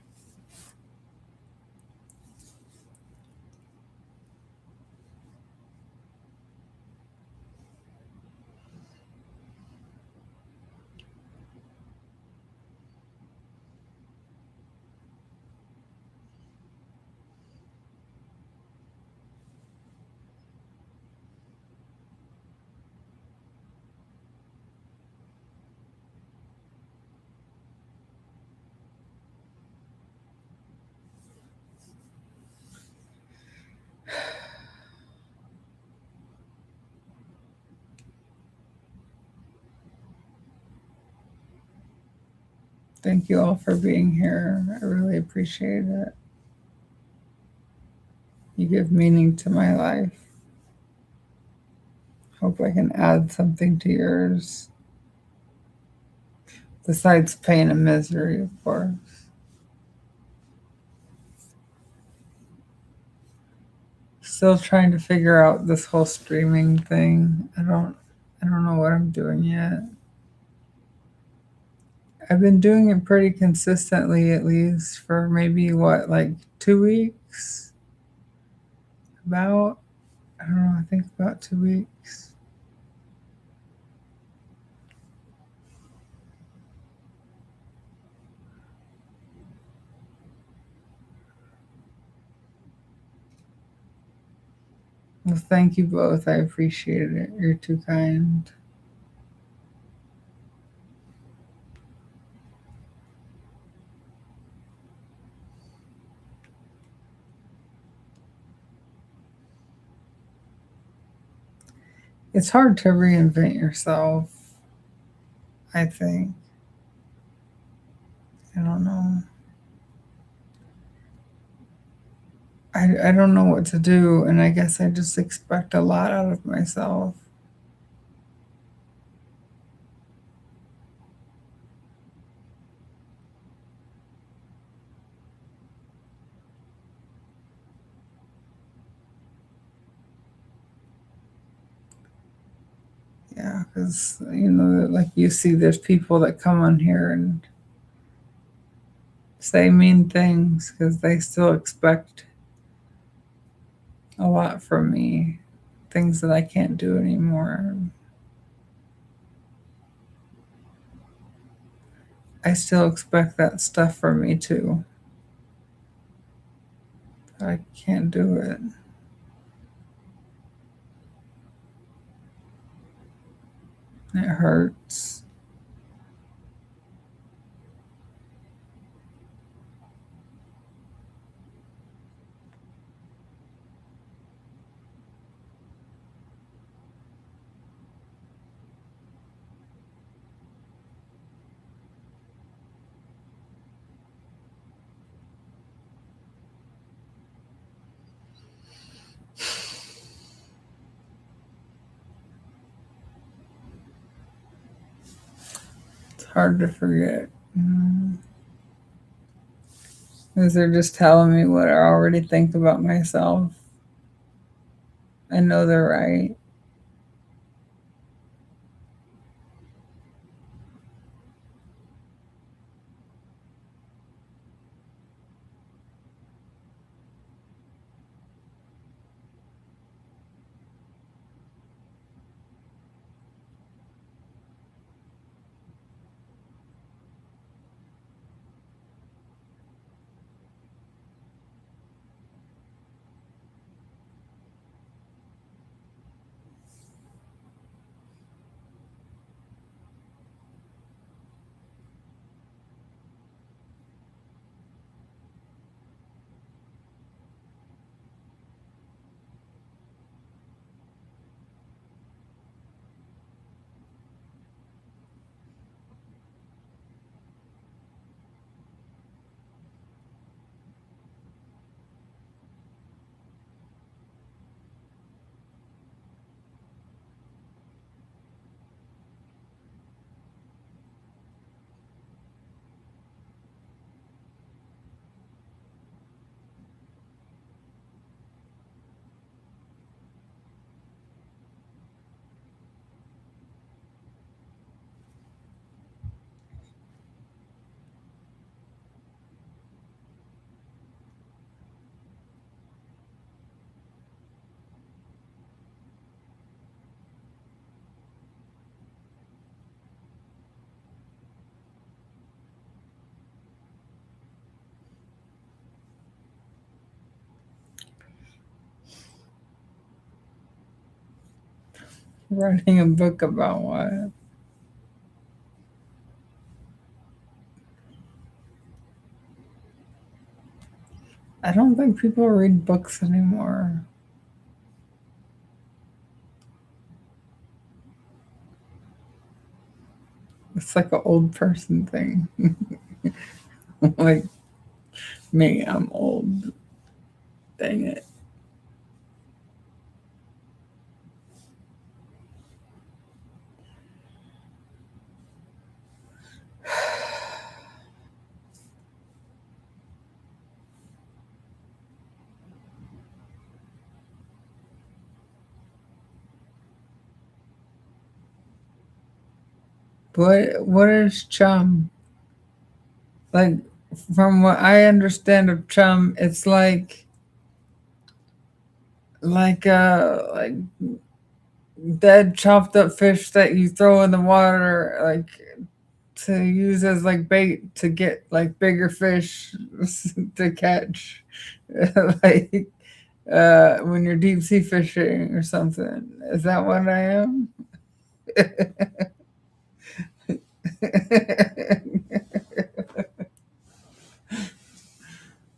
Thank you all for being here. I really appreciate it. You give meaning to my life. Hope I can add something to yours. Besides pain and misery, of course. Still trying to figure out this whole streaming thing. I don't know what I'm doing yet. I've been doing it pretty consistently, at least for maybe what, like 2 weeks? About, I don't know, I think about 2 weeks. Well, thank you both. I appreciate it. You're too kind. It's hard to reinvent yourself, I think. I don't know. I don't know what to do, and I guess I just expect a lot out of myself. Yeah, because, like you see, there's people that come on here and say mean things because they still expect a lot from me, things that I can't do anymore. I still expect that stuff from me too. But I can't do it. It hurts. It's hard to forget. Because they're just telling me what I already think about myself. I know they're right. Writing a book about what? I don't think people read books anymore. It's like an old person thing. Like me, I'm old. Dang it. What is chum? Like from what I understand of chum, it's like dead chopped up fish that you throw in the water like to use as like bait to get like bigger fish to catch. Like when you're deep sea fishing or something. Is that what I am?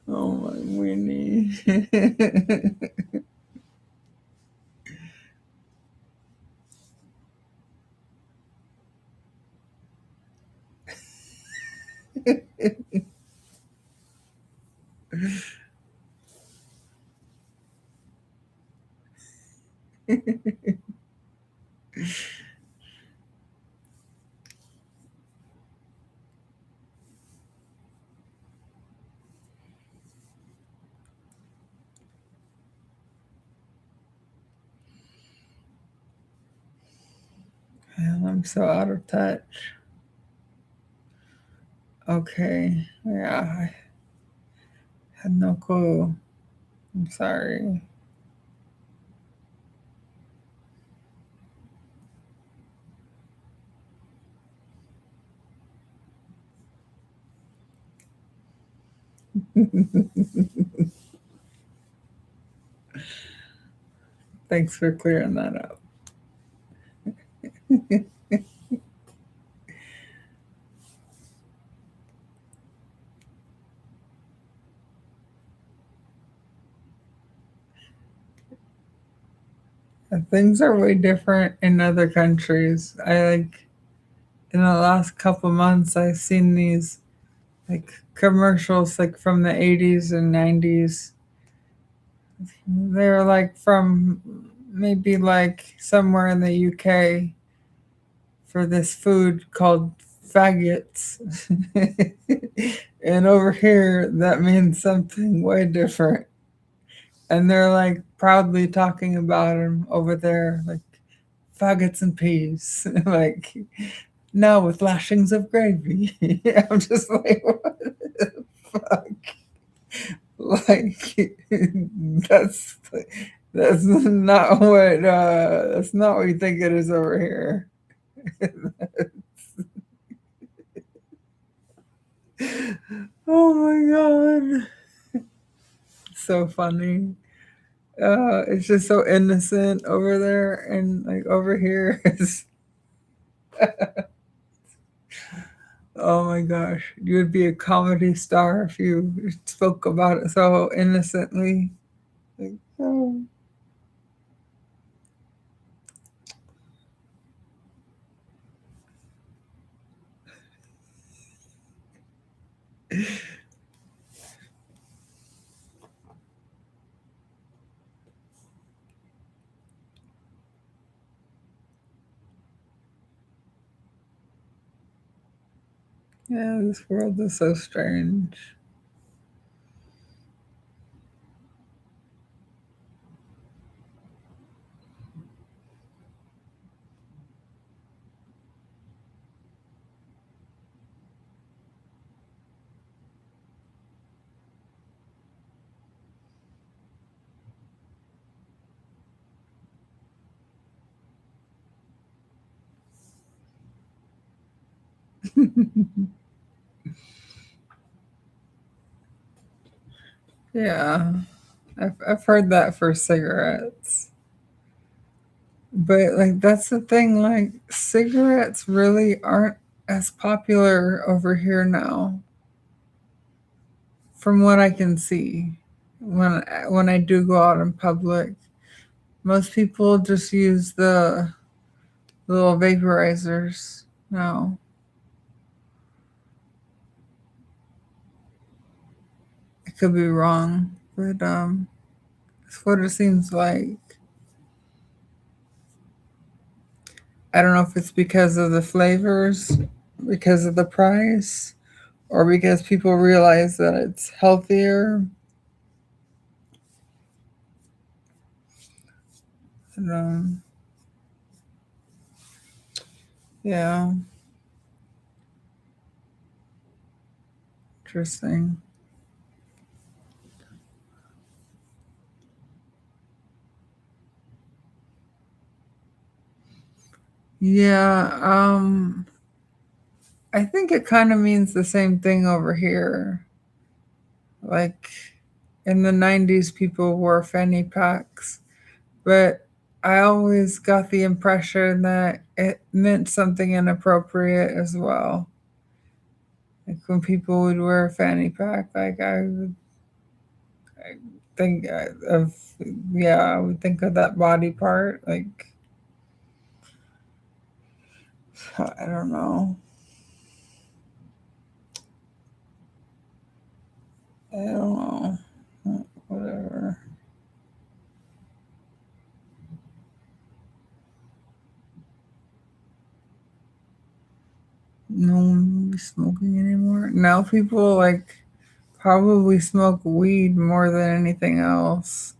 Oh my weenie. Man, I'm so out of touch. Okay. Yeah, I had no clue. I'm sorry. Thanks for clearing that up. Things are way different in other countries. I like in the last couple months I've seen these like commercials like from the 80s and 90s. They're like from maybe like somewhere in the UK for this food called faggots. And over here that means something way different. And they're like proudly talking about them over there like faggots and peas. Like now with lashings of gravy. I'm just like, what the fuck? Like that's that's not what you think it is over here. Oh my god, so funny. It's just so innocent over there, and like over here, it's oh my gosh, you would be a comedy star if you spoke about it so innocently. Like, oh. Yeah, this world is so strange. Yeah, I've heard that for cigarettes. But like that's the thing, like cigarettes really aren't as popular over here now, from what I can see. When I do go out in public, most people just use the little vaporizers now. I could be wrong, but it's what it seems like. I don't know if it's because of the flavors, because of the price, or because people realize that it's healthier. And, yeah, interesting. Yeah, I think it kind of means the same thing over here. Like in the 90s, people wore fanny packs, but I always got the impression that it meant something inappropriate as well. Like when people would wear a fanny pack, like I would think of, yeah, I would think of that body part. Like, I don't know. I don't know. Whatever. No one will be smoking anymore. Now people like probably smoke weed more than anything else.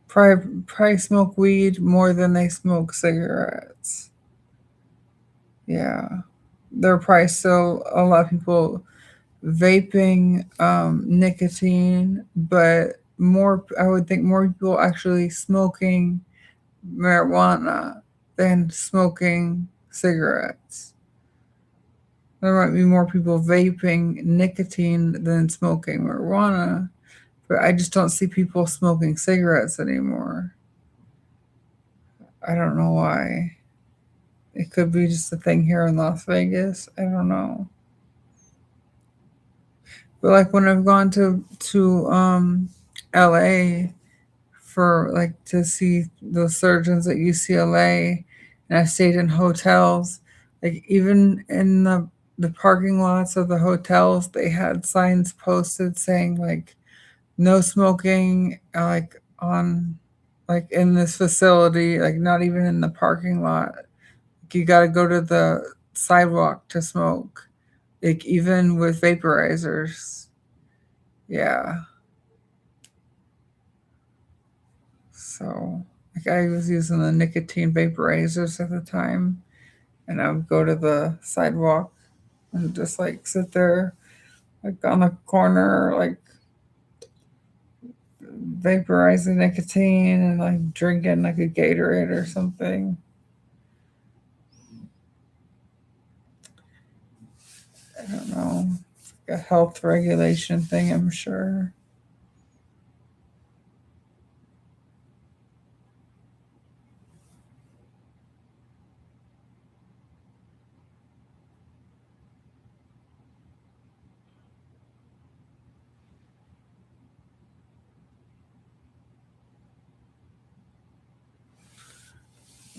Probably smoke weed more than they smoke cigarettes. Yeah. There are probably still a lot of people vaping nicotine, but more, I would think more people actually smoking marijuana than smoking cigarettes. There might be more people vaping nicotine than smoking marijuana, but I just don't see people smoking cigarettes anymore. I don't know why. It could be just a thing here in Las Vegas. I don't know. But like when I've gone to LA for like to see the surgeons at UCLA, and I stayed in hotels, like even in the parking lots of the hotels, they had signs posted saying like no smoking, like on, like in this facility, like not even in the parking lot. Like, you got to go to the sidewalk to smoke, like even with vaporizers. Yeah. So like I was using the nicotine vaporizers at the time, and I would go to the sidewalk and just like sit there, like on the corner, like vaporizing nicotine and like drinking like a Gatorade or something. I don't know. It's like a health regulation thing, I'm sure.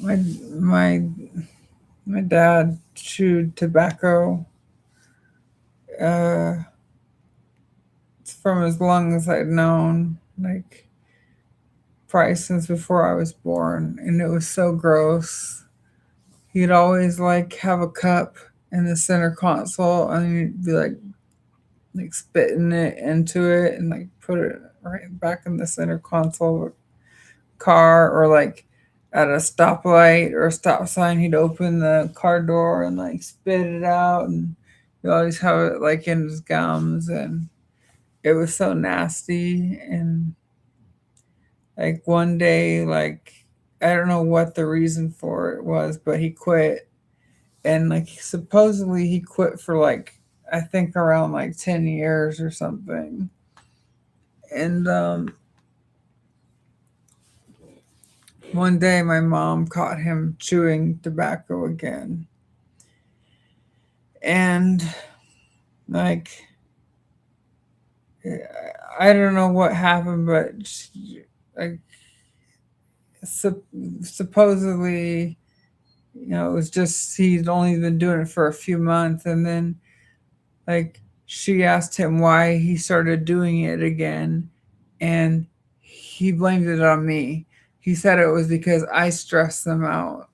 My my my dad chewed tobacco uh, from as long as I'd known, like probably since before I was born, and it was so gross. He'd always like have a cup in the center console, and he'd be like spitting it into it and like put it right back in the center console of a car, or like at a stoplight or a stop sign, he'd open the car door and like spit it out, and he always have it like in his gums, and it was so nasty. And like one day, like I don't know what the reason for it was, but he quit, and like supposedly he quit for like I think around like 10 years or something. And One day my mom caught him chewing tobacco again. And like I don't know what happened, but like sup- supposedly, it was just he'd only been doing it for a few months, and then like she asked him why he started doing it again, and he blamed it on me. He said it was because I stressed them out.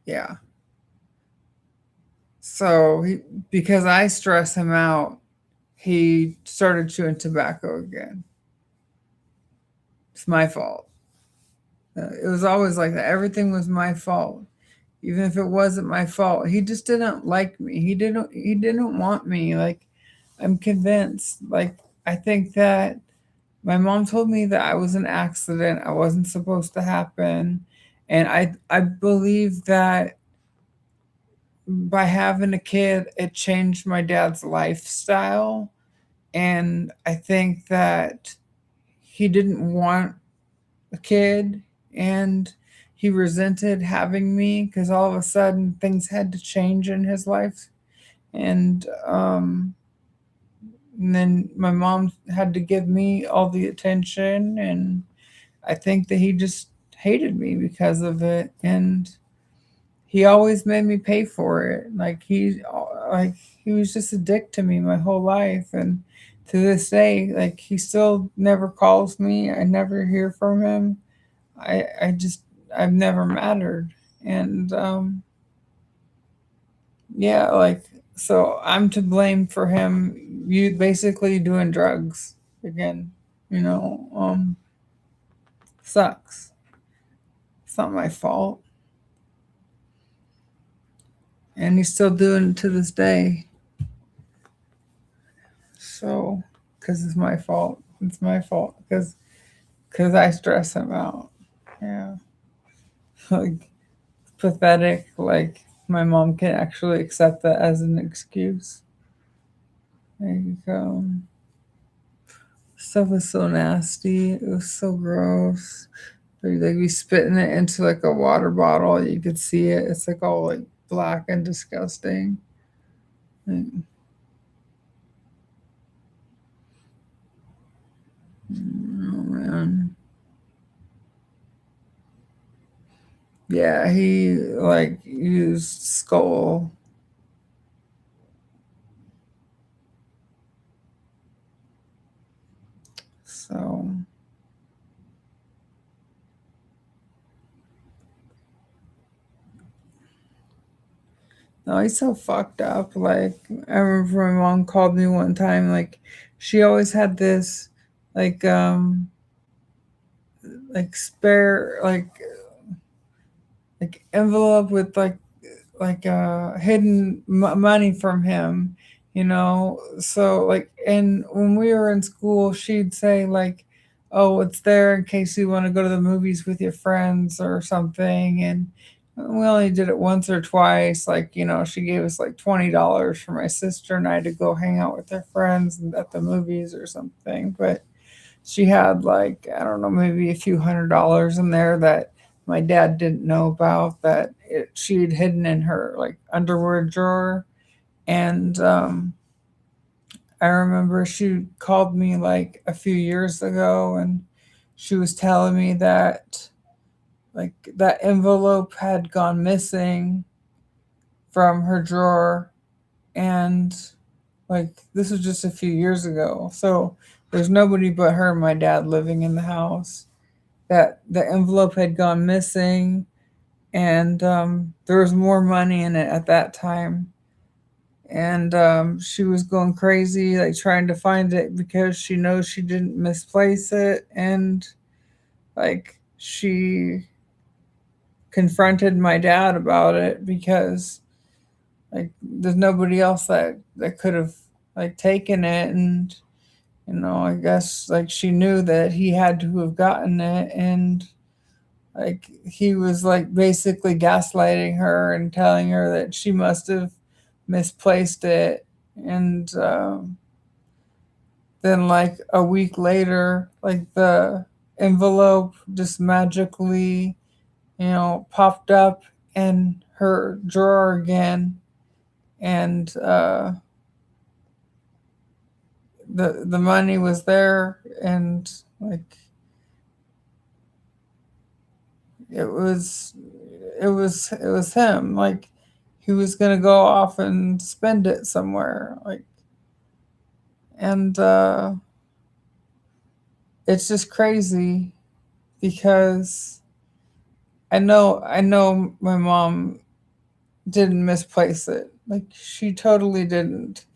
Yeah. So because I stressed him out, he started chewing tobacco again. It's my fault. It was always like that. Everything was my fault, even if it wasn't my fault. He just didn't like me. He didn't want me. Like I'm convinced. Like I think that my mom told me that I was an accident. I wasn't supposed to happen. And I believe that by having a kid, it changed my dad's lifestyle. And I think that he didn't want a kid, and he resented having me because all of a sudden things had to change in his life. And, and then my mom had to give me all the attention. And I think that he just hated me because of it. And he always made me pay for it. Like he was just a dick to me my whole life. And to this day, like he still never calls me. I never hear from him. I just I've never mattered. And yeah, like so I'm to blame for him you basically doing drugs again, you know. Sucks. It's not my fault. And he's still doing it to this day. So because it's my fault. It's my fault because I stress him out. Yeah. Like pathetic. Like my mom can actually accept that as an excuse. Like stuff was so nasty. It was so gross. Like we spitting it into like a water bottle. You could see it. It's like all like black and disgusting. Like, oh man. Yeah, he like used skull. So no, he's so fucked up. Like I remember my mom called me one time. Like she always had this like spare like envelope with like hidden money from him, so like, and when we were in school she'd say like, oh, it's there in case you want to go to the movies with your friends or something. And we only did it once or twice. Like, she gave us like $20 for my sister and I to go hang out with her friends at the movies or something. But she had like, I don't know, maybe a few $100s in there that my dad didn't know about, that she'd hidden in her like underwear drawer. And I remember she called me like a few years ago, and she was telling me that like that envelope had gone missing from her drawer. And like this was just a few years ago, so there's nobody but her and my dad living in the house. That the envelope had gone missing, and there was more money in it at that time. And she was going crazy, like trying to find it because she knows she didn't misplace it. And like she confronted my dad about it because like there's nobody else that could have like taken it. And I guess like she knew that he had to have gotten it. And like he was like basically gaslighting her and telling her that she must have misplaced it. And then like a week later, like the envelope just magically, popped up in her drawer again, and the money was there, and like it was it was him. Like he was gonna go off and spend it somewhere. Like, and it's just crazy because I know my mom didn't misplace it. Like she totally didn't.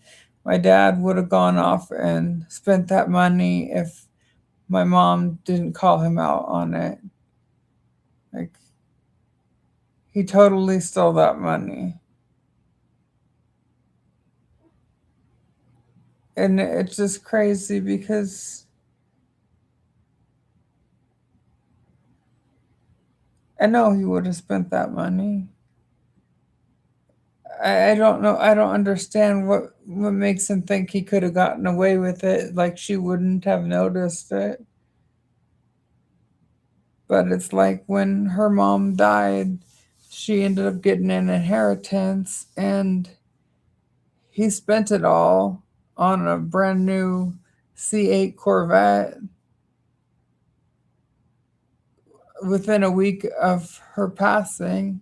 My dad would have gone off and spent that money if my mom didn't call him out on it. Like he totally stole that money. And it's just crazy because I know he would have spent that money. I don't know. I don't understand what makes him think he could have gotten away with it. Like she wouldn't have noticed it. But it's like when her mom died, she ended up getting an inheritance, and he spent it all on a brand new C8 Corvette within a week of her passing.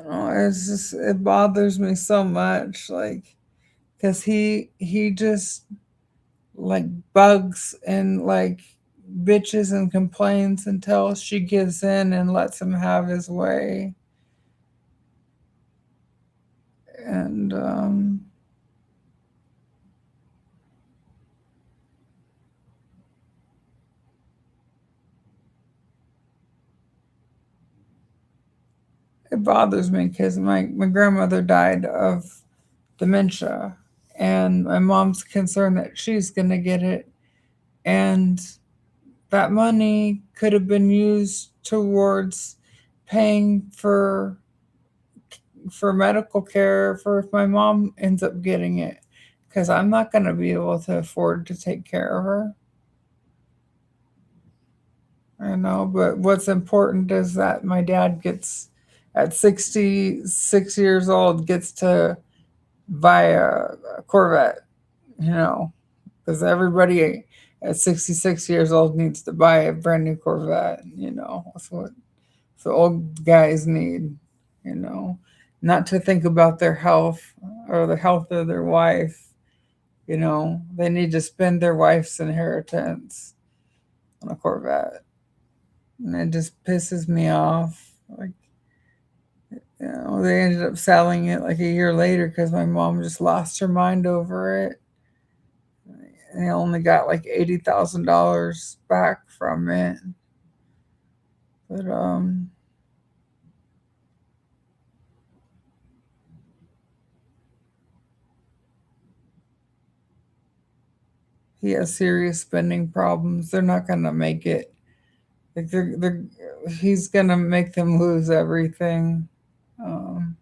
It's just it bothers me so much, like because he just like bugs and like bitches and complains until she gives in and lets him have his way. And it bothers me because my grandmother died of dementia, and my mom's concerned that she's gonna get it, and that money could have been used towards paying for medical care for if my mom ends up getting it, because I'm not going to be able to afford to take care of her. I know, but what's important is that my dad gets, at 66 years old, gets to buy a Corvette, because everybody at 66 years old needs to buy a brand new Corvette. That's what the old guys need, you know, not to think about their health or the health of their wife. They need to spend their wife's inheritance on a Corvette. And it just pisses me off. Like, they ended up selling it like a year later because my mom just lost her mind over it. And they only got like $80,000 back from it. But he has serious spending problems. They're not gonna make it. Like he's gonna make them lose everything. Um,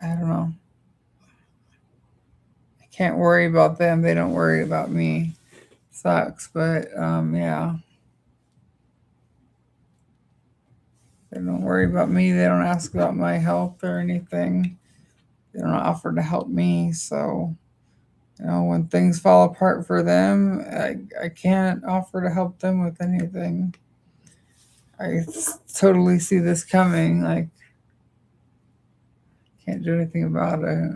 I don't know. I can't worry about them. They don't worry about me. Sucks, but yeah, they don't worry about me. They don't ask about my health or anything. They don't offer to help me. So when things fall apart for them, I can't offer to help them with anything. I totally see this coming. Like, can't do anything about it.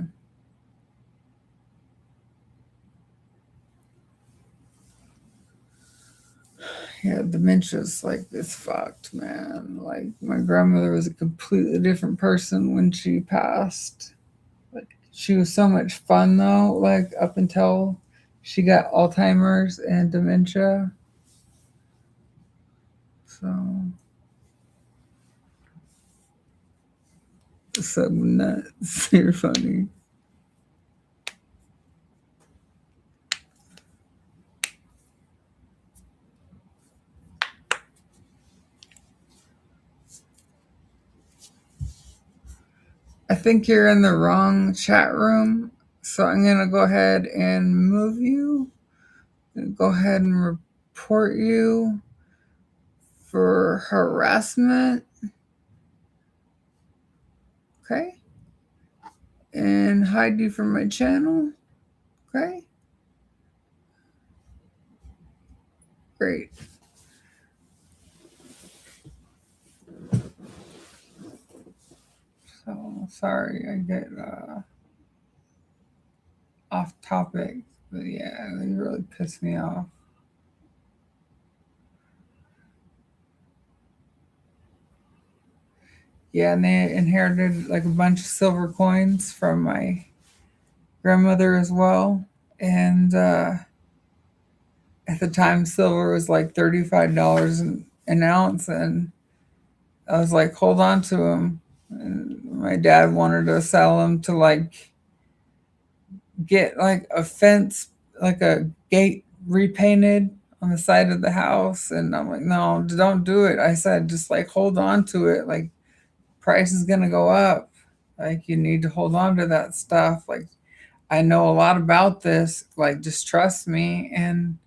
Yeah, dementia's like it's fucked, man. Like my grandmother was a completely different person when she passed. Like she was so much fun though, like up until she got Alzheimer's and dementia. So so nuts. You're funny. think you're in the wrong chat room, so I'm going to go ahead and move you. Go ahead and report you for harassment. Okay. And hide you from my channel. Okay. Great. So sorry I get off topic, but yeah, they really pissed me off. Yeah, and they inherited like a bunch of silver coins from my grandmother as well. And at the time, silver was like $35 an ounce, and I was like, hold on to them. And my dad wanted to sell them to like get like a fence, like a gate repainted on the side of the house. And I'm like, no, don't do it. I said, just like hold on to it. Like, price is going to go up. Like, you need to hold on to that stuff. Like, I know a lot about this. Like, just trust me. And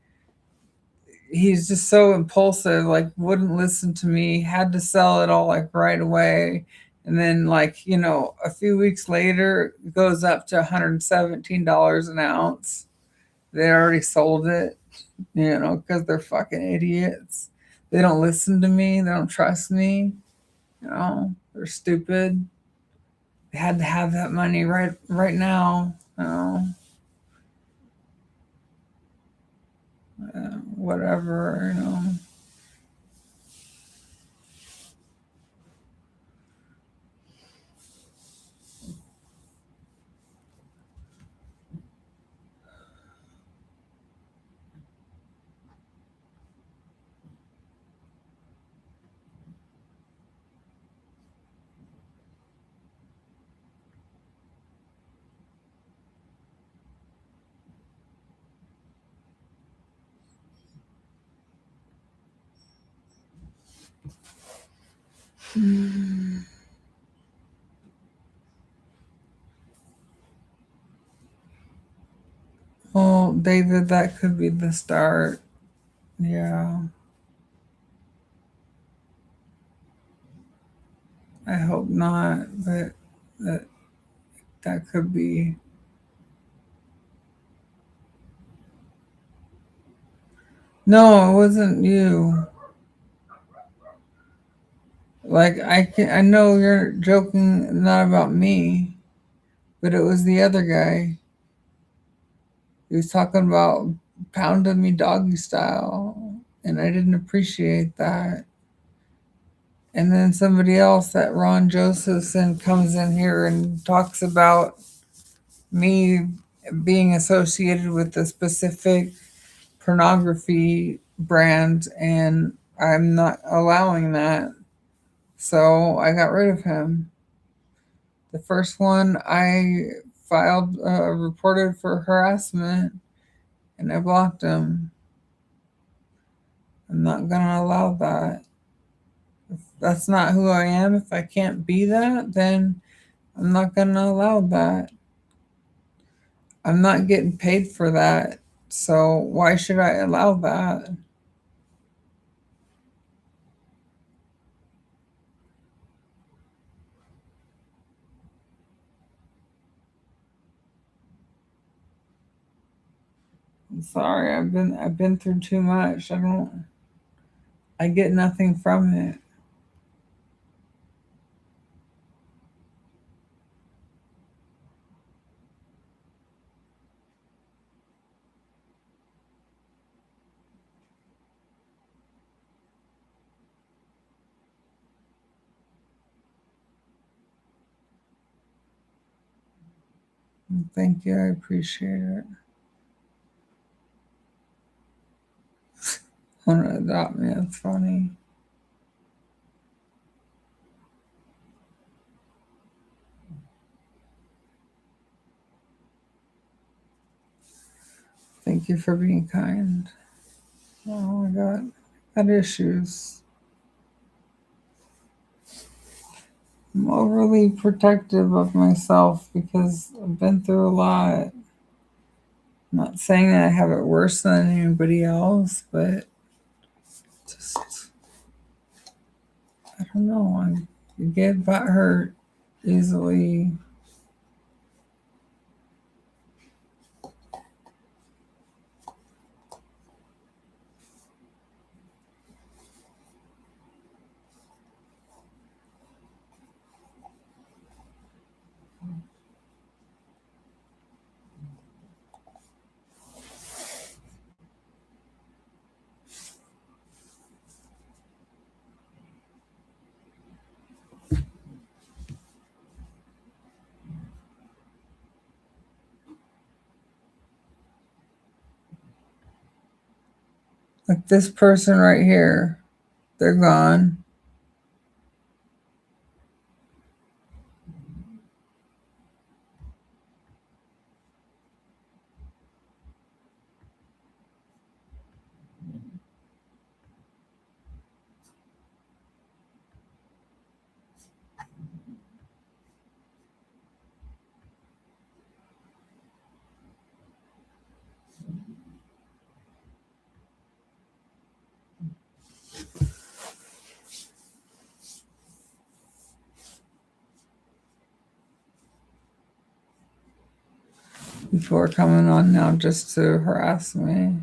he's just so impulsive, like, wouldn't listen to me, had to sell it all like right away. And then, like, a few weeks later, it goes up to $117 an ounce. They already sold it, because they're fucking idiots. They don't listen to me. They don't trust me. They're stupid. They had to have that money right now. Whatever. Well, David, that could be the start. Yeah, I hope not, but that that could be. No, it wasn't you. Like, I know you're joking, not about me, but it was the other guy. He was talking about pounding me doggy style, and I didn't appreciate that. And then somebody else, that Ron Josephson, comes in here and talks about me being associated with a specific pornography brand, and I'm not allowing that. So I got rid of him. The first one I filed, reported for harassment, and I blocked him. I'm not going to allow that. If that's not who I am, if I can't be that, then I'm not going to allow that. I'm not getting paid for that. So why should I allow that? I'm sorry. I've been through too much. I get nothing from it. Thank you. I appreciate it. Want to adopt me? That's funny. Thank you for being kind. Oh my God. Got issues. I'm overly protective of myself because I've been through a lot. I'm not saying that I have it worse than anybody else, but just, I don't know. I get hurt easily. Like this person right here, they're gone. People are coming on now just to harass me.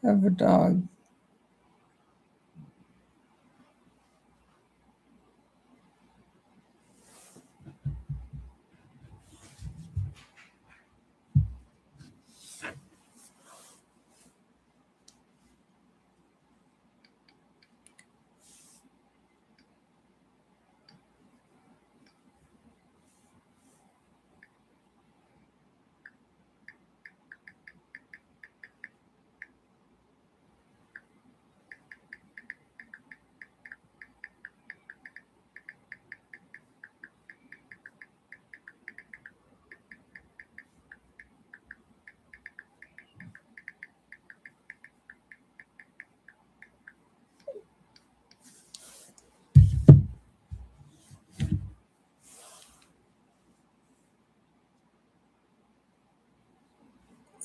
I have a dog.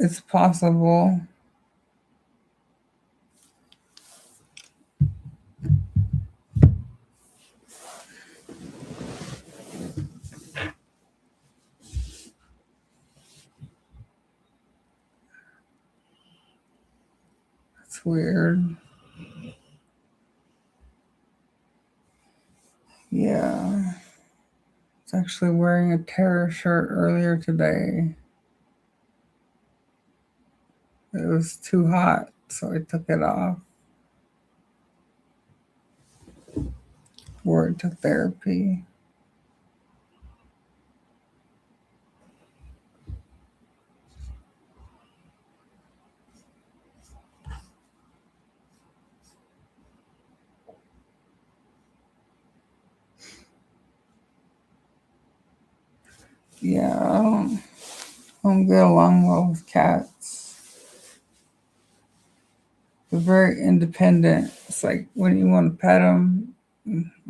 It's possible. It's weird. Yeah. It's actually wearing a terror shirt earlier today. It was too hot, so I took it off. Wore it to therapy. Yeah, I don't get along well with cats. They're very independent. It's like when you want to pet them,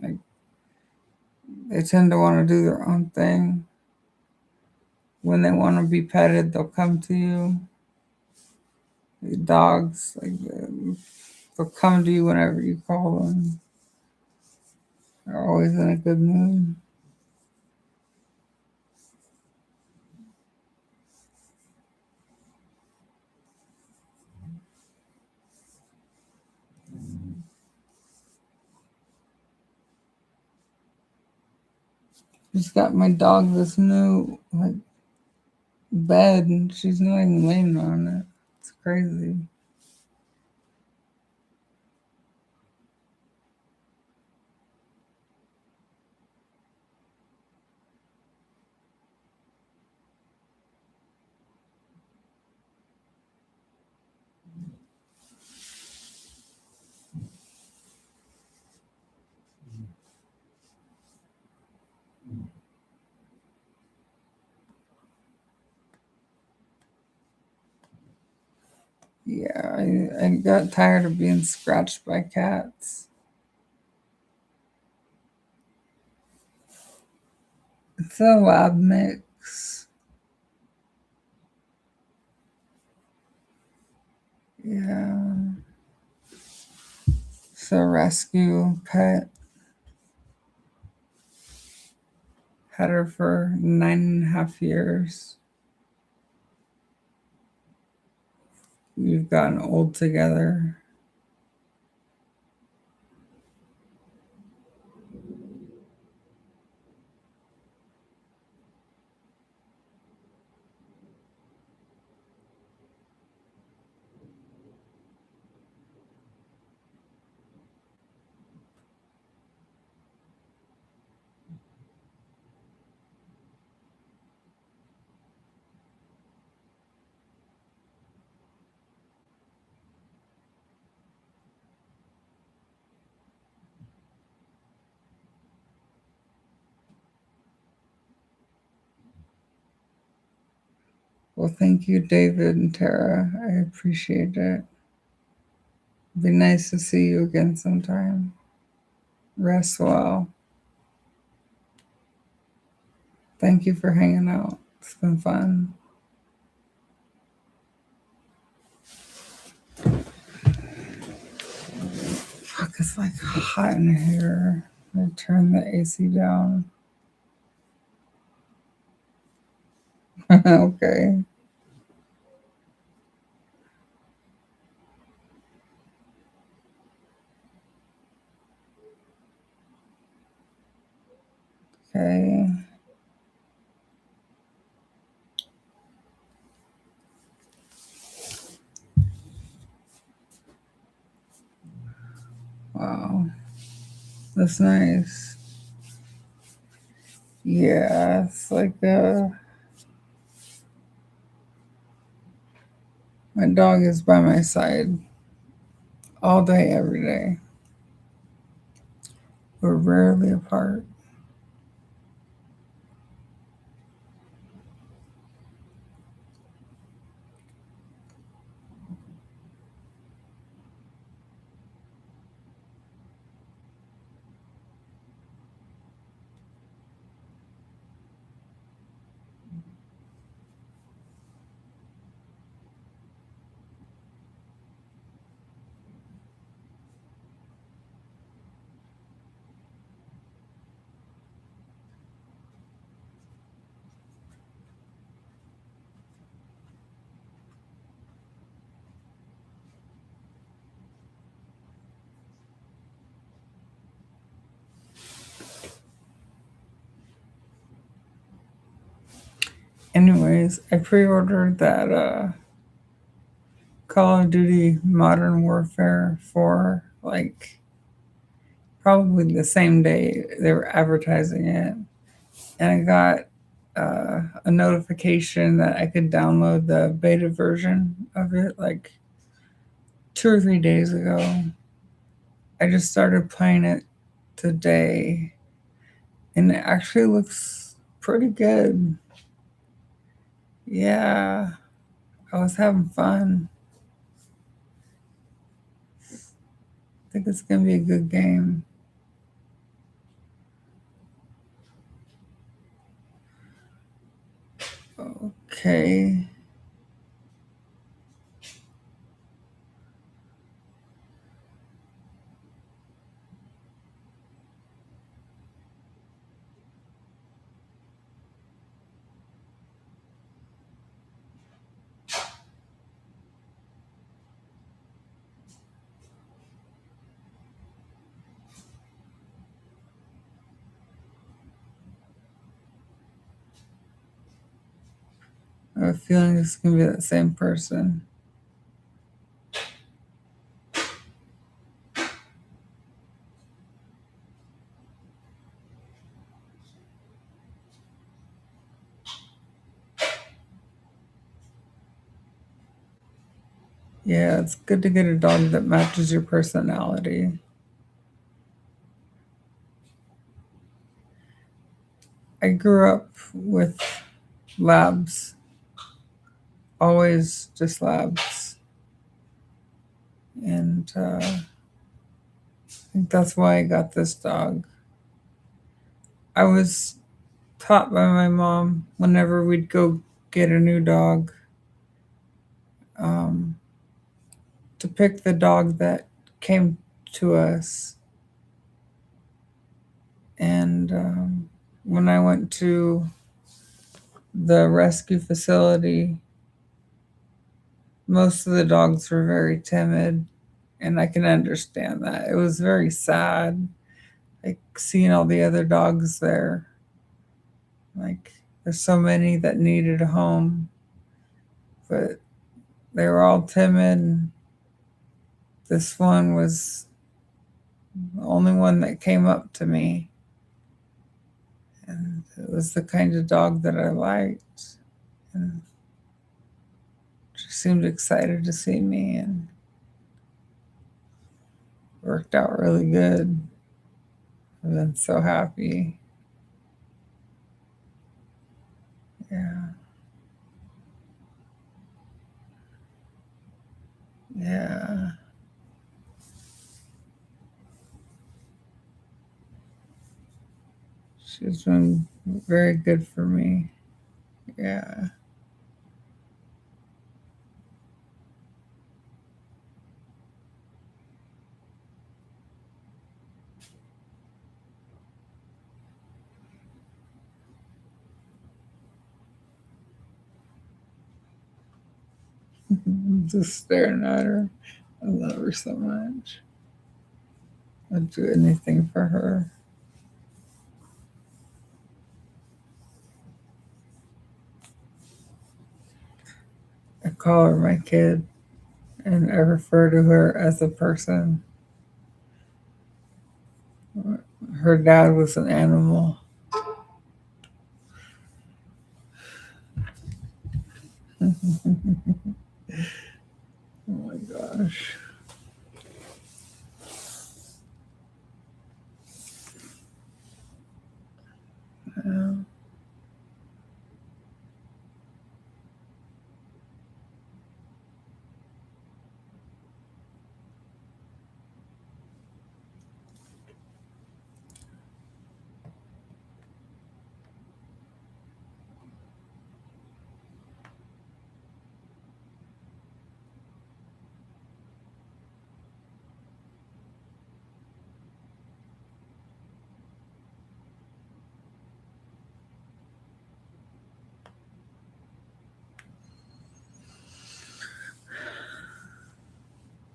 like they tend to want to do their own thing. When they want to be petted, they'll come to you. The dogs, like they'll come to you whenever you call them. They're always in a good mood. Just got my dog this new like bed, and she's not even laying on it. It's crazy. Yeah, I got tired of being scratched by cats. It's a lab mix. Yeah. It's a rescue pet. Had her for 9.5 years. We've gotten old together. Well, thank you, David and Tara. I appreciate it. Be nice to see you again sometime. Rest well. Thank you for hanging out. It's been fun. Fuck, it's like hot in here. I turn the AC down. Okay. Okay. Wow. That's nice. Yeah, it's like my dog is by my side all day, every day. We're rarely apart. Anyways, I pre-ordered that Call of Duty Modern Warfare 4 like probably the same day they were advertising it. And I got a notification that I could download the beta version of it like 2 or 3 days ago. I just started playing it today, and it actually looks pretty good. Yeah, I was having fun. I think it's gonna be a good game. Okay. I have a feeling it's gonna be the same person. Yeah, it's good to get a dog that matches your personality. I grew up with labs, always just labs. And I think that's why I got this dog. I was taught by my mom whenever we'd go get a new dog, um, to pick the dog that came to us. And when I went to the rescue facility, most of the dogs were very timid, and I can understand that. It was very sad, like seeing all the other dogs there. Like, there's so many that needed a home, but they were all timid. This one was the only one that came up to me, and it was the kind of dog that I liked. And she seemed excited to see me, and worked out really good. I've been so happy. Yeah. Yeah. She's been very good for me. Yeah. Just staring at her. I love her so much. I'd do anything for her. I call her my kid, and I refer to her as a person. Her dad was an animal. Oh my gosh. Yeah.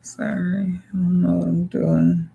Sorry. I don't know what I'm doing.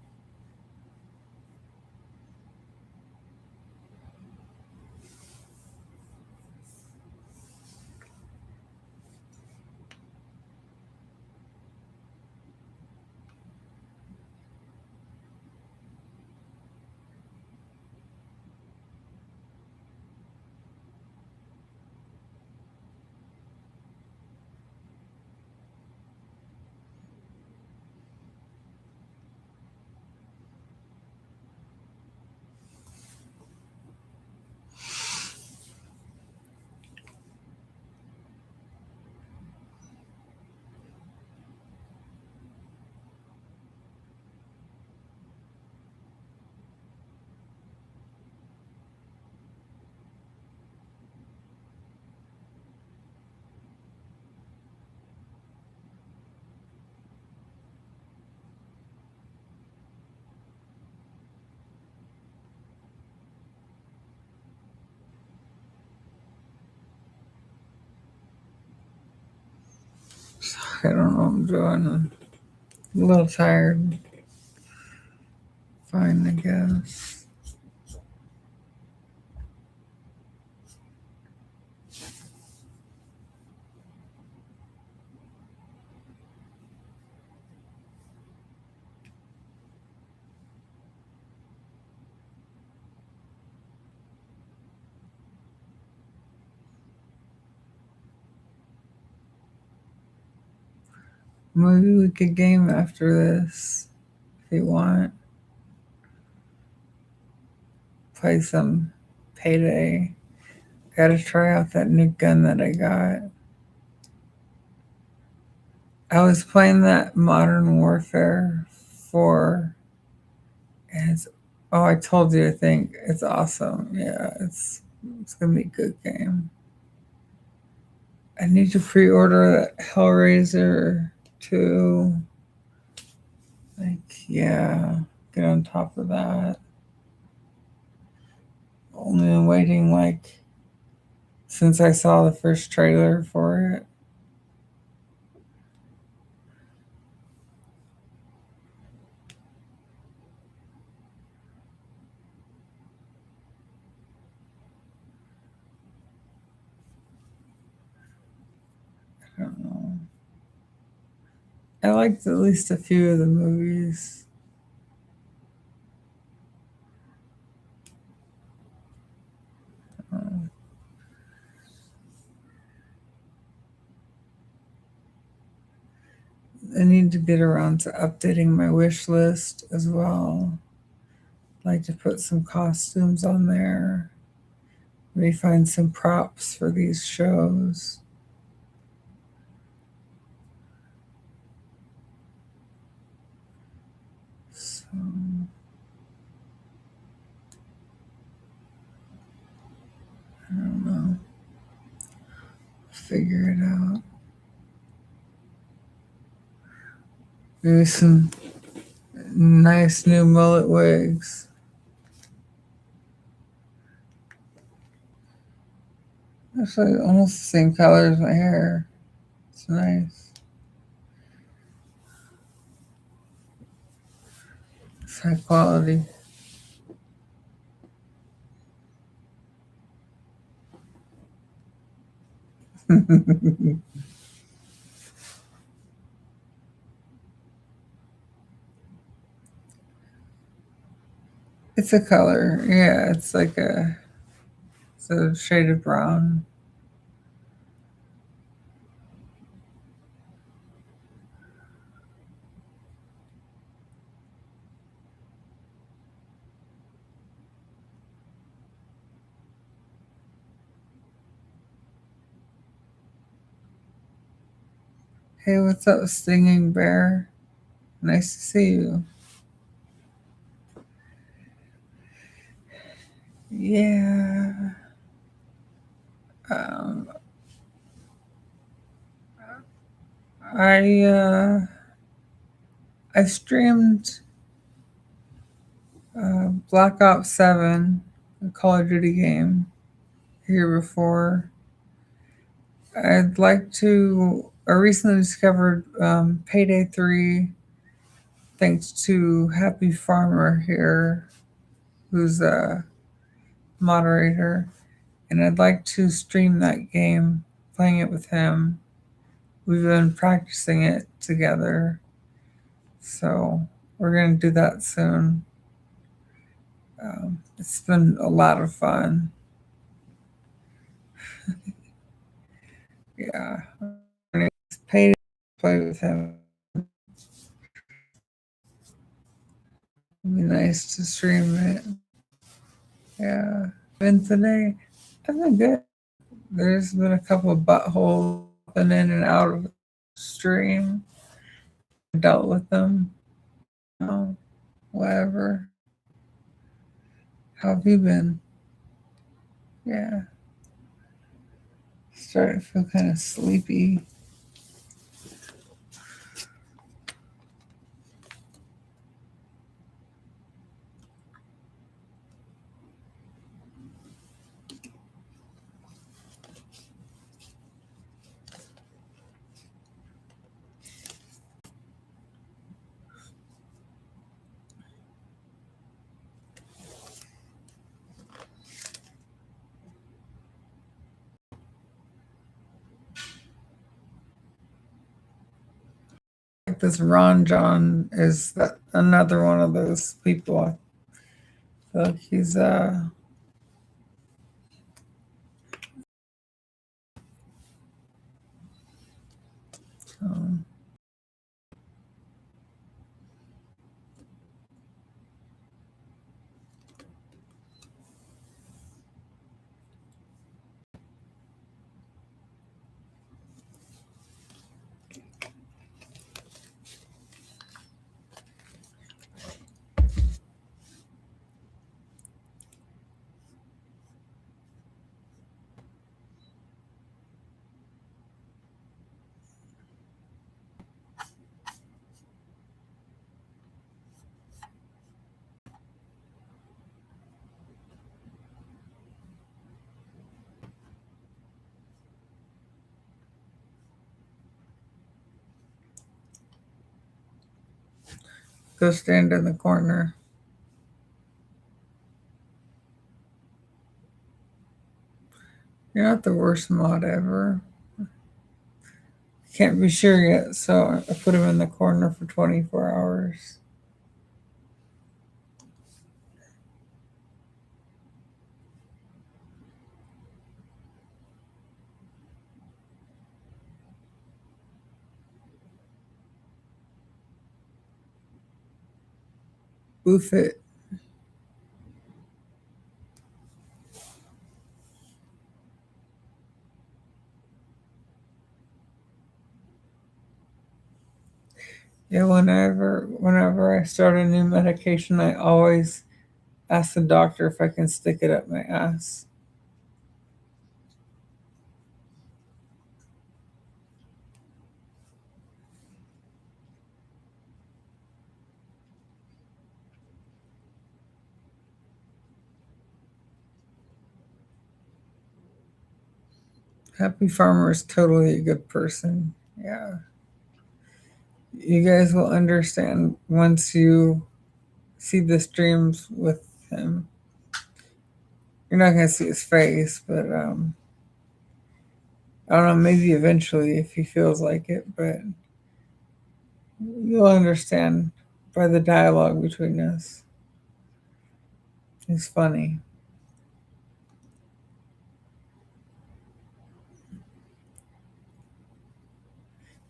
I don't know what I'm doing. I'm a little tired. Fine, I guess. Maybe we could game after this if you want. Play some Payday. Gotta try out that new gun that I got. I was playing that Modern Warfare 4, and oh, I told you, I think it's awesome. Yeah, it's gonna be a good game. I need to pre-order that Hellraiser too. Like, yeah, get on top of that. Only been waiting like since I saw the first trailer for it. I don't know. I liked at least a few of the movies. I need to get around to updating my wish list as well. I'd like to put some costumes on there. Maybe find some props for these shows. So, I don't know. Figure it out. Maybe some nice new mullet wigs. Actually, almost the same color as my hair. It's nice. It's high quality. It's a color. Yeah, it's a shade of brown. Hey, what's up, Stinging Bear? Nice to see you. Yeah. Um, I uh, I streamed Black Ops 7, a Call of Duty game, here before. I'd like to. I recently discovered Payday 3 thanks to Happy Farmer here, who's a moderator, and I'd like to stream that game, playing it with him. We've been practicing it together, so we're going to do that soon. It's been a lot of fun. Yeah. It's paid to play with him. It'd be nice to stream it. Yeah. Been today, I've been good. There's been a couple of buttholes been in and out of the stream. Dealt with them. Oh, whatever. How have you been? Yeah. Starting to feel kind of sleepy. Like this Ron John is that another one of those people. I feel like he's um, Go stand in the corner. You're not the worst mod ever. Can't be sure yet, so I put him in the corner for 24 hours. Boof it. Yeah, whenever I start a new medication, I always ask the doctor if I can stick it up my ass. Happy Farmer is totally a good person. Yeah. You guys will understand once you see the streams with him. You're not gonna see his face, but I don't know, maybe eventually if he feels like it, but you'll understand by the dialogue between us. He's funny.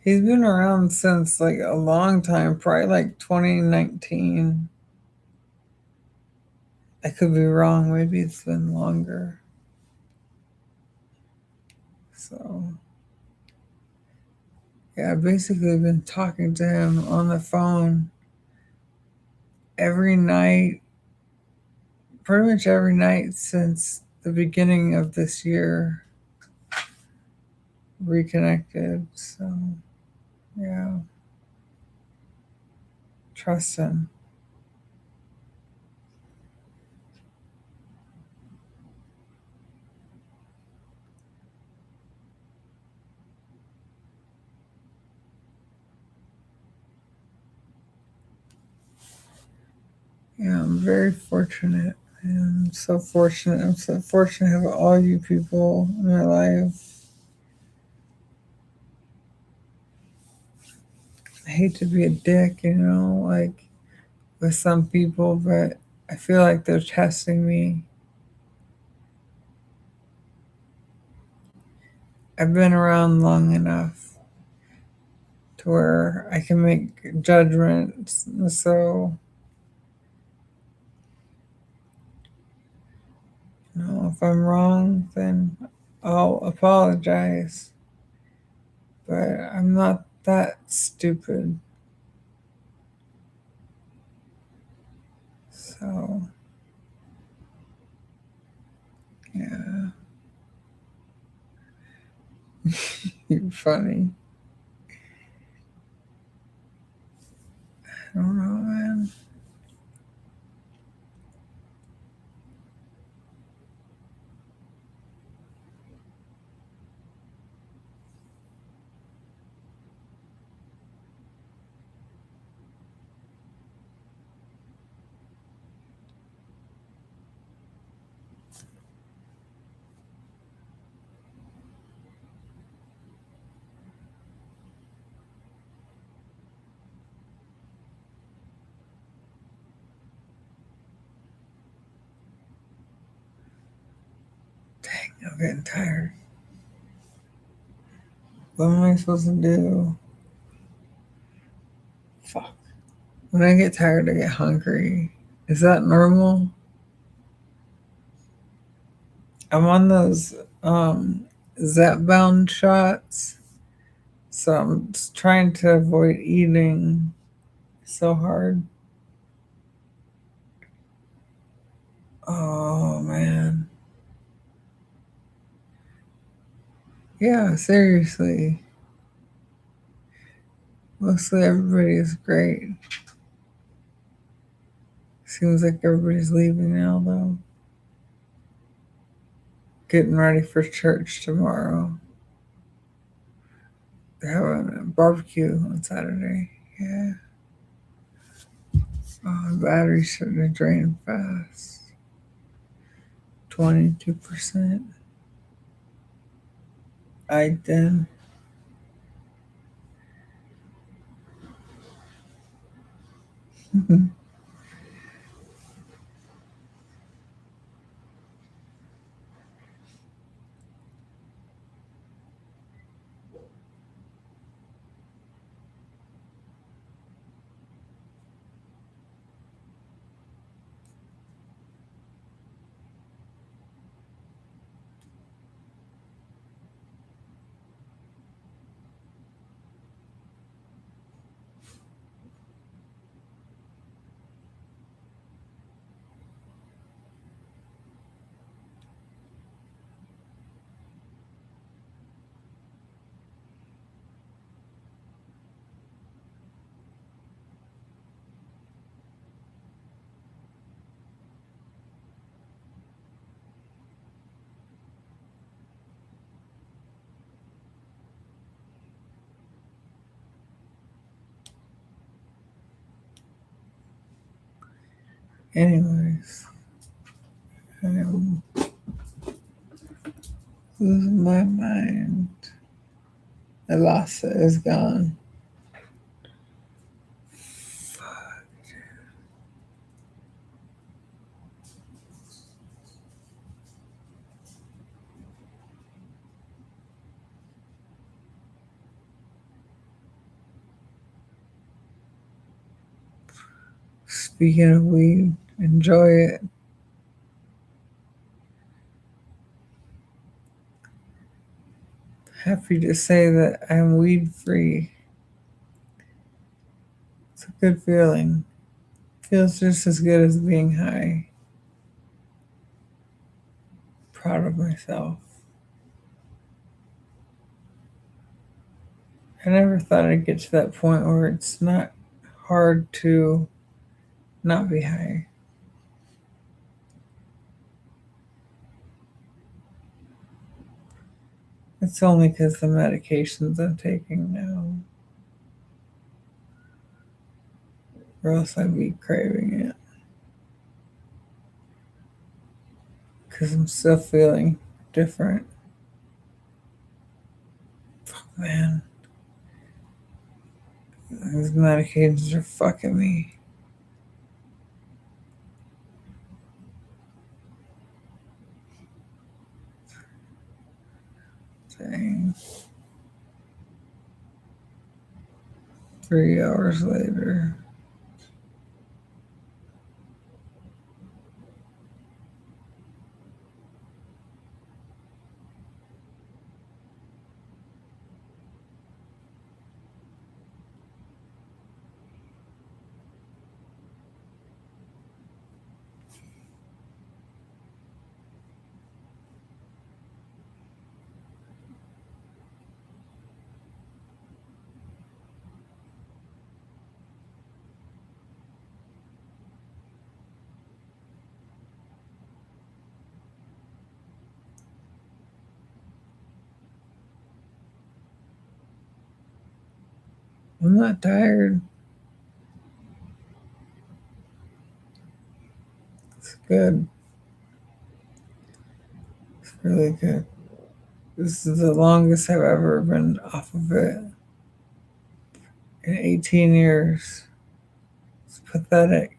He's been around since like a long time, probably like 2019. I could be wrong, maybe it's been longer. So, yeah, I've basically been talking to him on the phone every night, pretty much every night since the beginning of this year. Reconnected. So, yeah, trust him. Yeah, I'm very fortunate. I'm so fortunate. I'm so fortunate to have all you people in my life. I hate to be a dick, like with some people, but I feel like they're testing me. I've been around long enough to where I can make judgments. So, if I'm wrong, then I'll apologize. But I'm not that stupid. So, yeah, you're funny. I don't know, man. Dang, I'm getting tired. What am I supposed to do? Fuck. When I get tired, I get hungry. Is that normal? I'm on those Zep bound shots, so I'm just trying to avoid eating so hard. Oh man. Yeah, seriously. Mostly everybody is great. Seems like everybody's leaving now though. Getting ready for church tomorrow. They're having a barbecue on Saturday. Yeah. Oh, the battery's starting to drain fast. 22%. I did. Anyways, I'm losing my mind. I lost it. It's gone. Speaking of weed, enjoy it. Happy to say that I'm weed free. It's a good feeling. Feels just as good as being high. Proud of myself. I never thought I'd get to that point where it's not hard to not be high. It's only because the medications I'm taking now, or else I'd be craving it. Because I'm still feeling different. Fuck, man. These medications are fucking me. Dang. 3 hours later. I'm not tired. It's good. It's really good. This is the longest I've ever been off of it in 18 years. It's pathetic.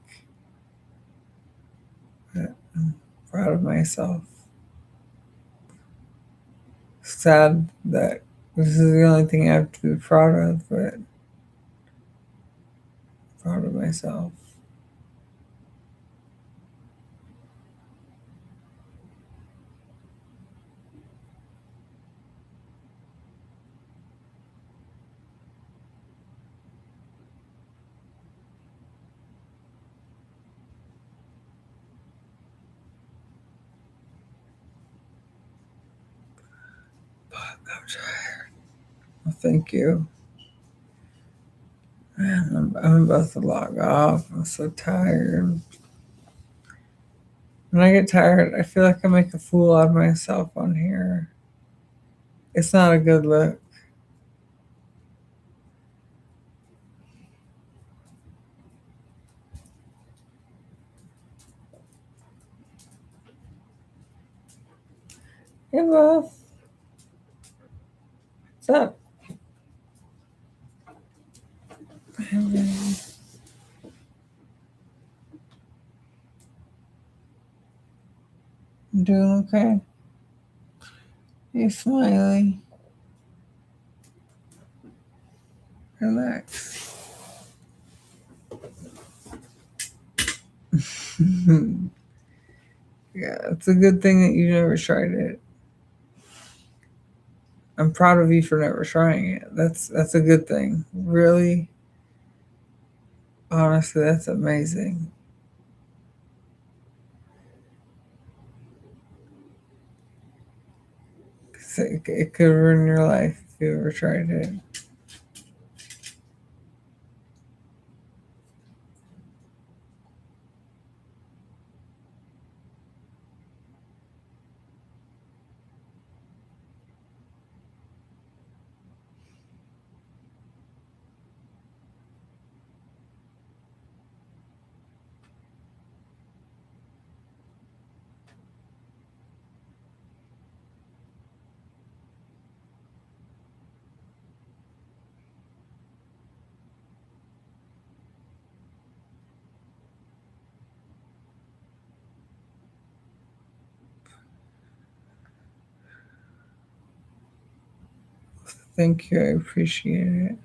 But I'm proud of myself. Sad that this is the only thing I have to be proud of, but proud of myself. Fuck, I'm tired. Well, thank you. Man, I'm about to log off. I'm so tired. When I get tired, I feel like I make a fool out of myself on here. It's not a good look. Hey, Buff. What's up? I'm doing okay. You smiley. Relax. Yeah, it's a good thing that you never tried it. I'm proud of you for never trying it. That's a good thing. Really, honestly, that's amazing. 'Cause it could ruin your life if you ever tried it. Thank you. I appreciate it.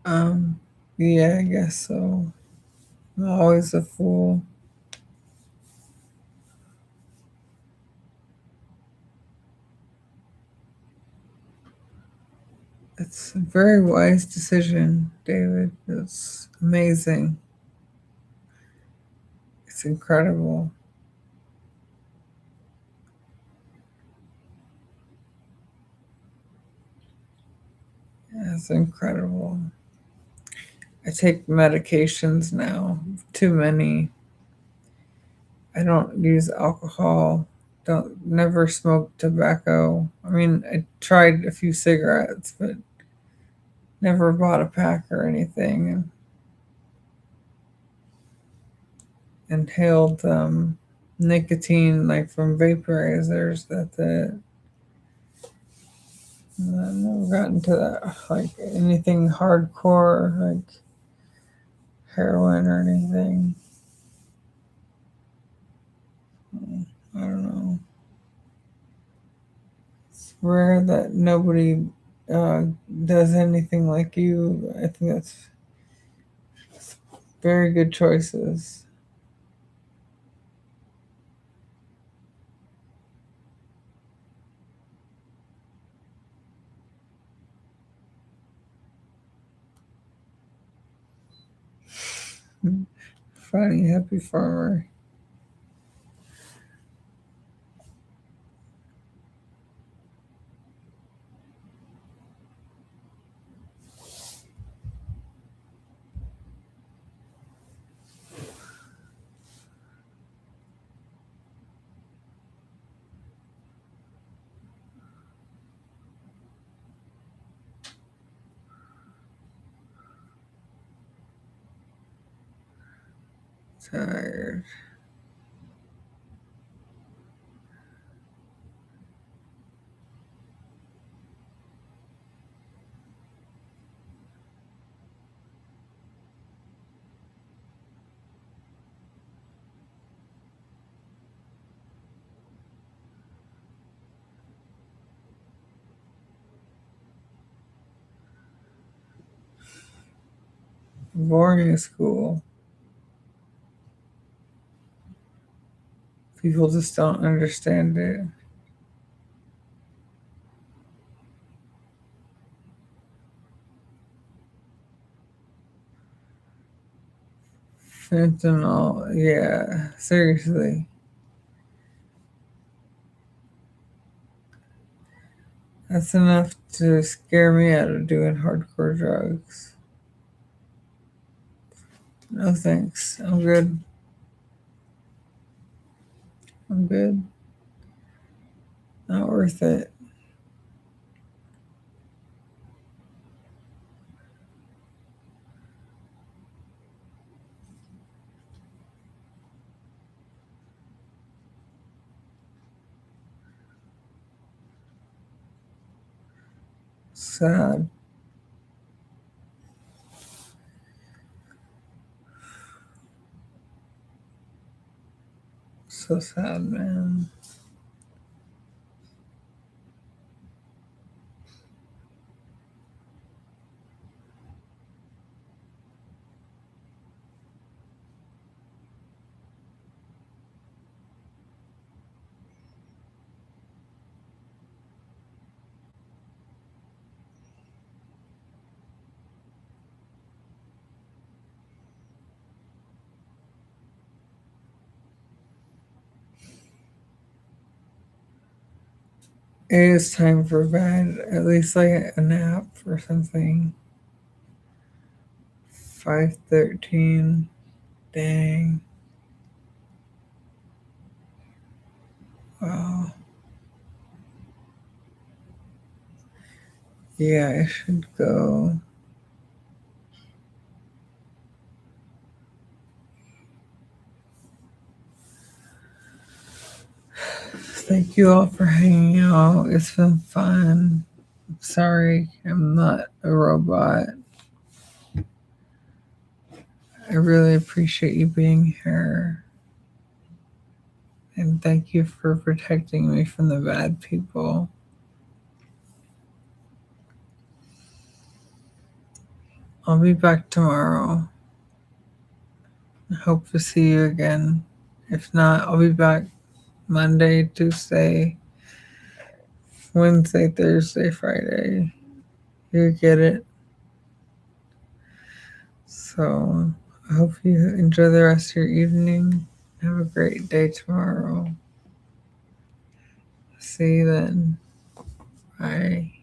Um, yeah, I guess so. I'm always a fool. It's a very wise decision, David. It's amazing. It's incredible. Yeah, it's incredible. I take medications now, too many. I don't use alcohol. Don't never smoke tobacco. I mean, I tried a few cigarettes, but never bought a pack or anything. And inhaled nicotine like from vaporizers. That's it. And I've never gotten to that like anything hardcore like heroin or anything. I don't know. It's rare that nobody uh, does anything like you. I think that's very good choices. Funny, happy farmer. Tired. Boring school. People just don't understand it. Fentanyl, yeah, seriously. That's enough to scare me out of doing hardcore drugs. No thanks. I'm good. I'm good. Not worth it. Sad. So sad, man. It is time for bed. At least like a nap or something. 5:13. Dang. Wow. Yeah, I should go. Thank you all for hanging out. It's been fun. I'm sorry I'm not a robot. I really appreciate you being here. And thank you for protecting me from the bad people. I'll be back tomorrow. I hope to see you again. If not, I'll be back Monday, Tuesday, Wednesday, Thursday, Friday. You get it? So I hope you enjoy the rest of your evening. Have a great day tomorrow. See you then. Bye.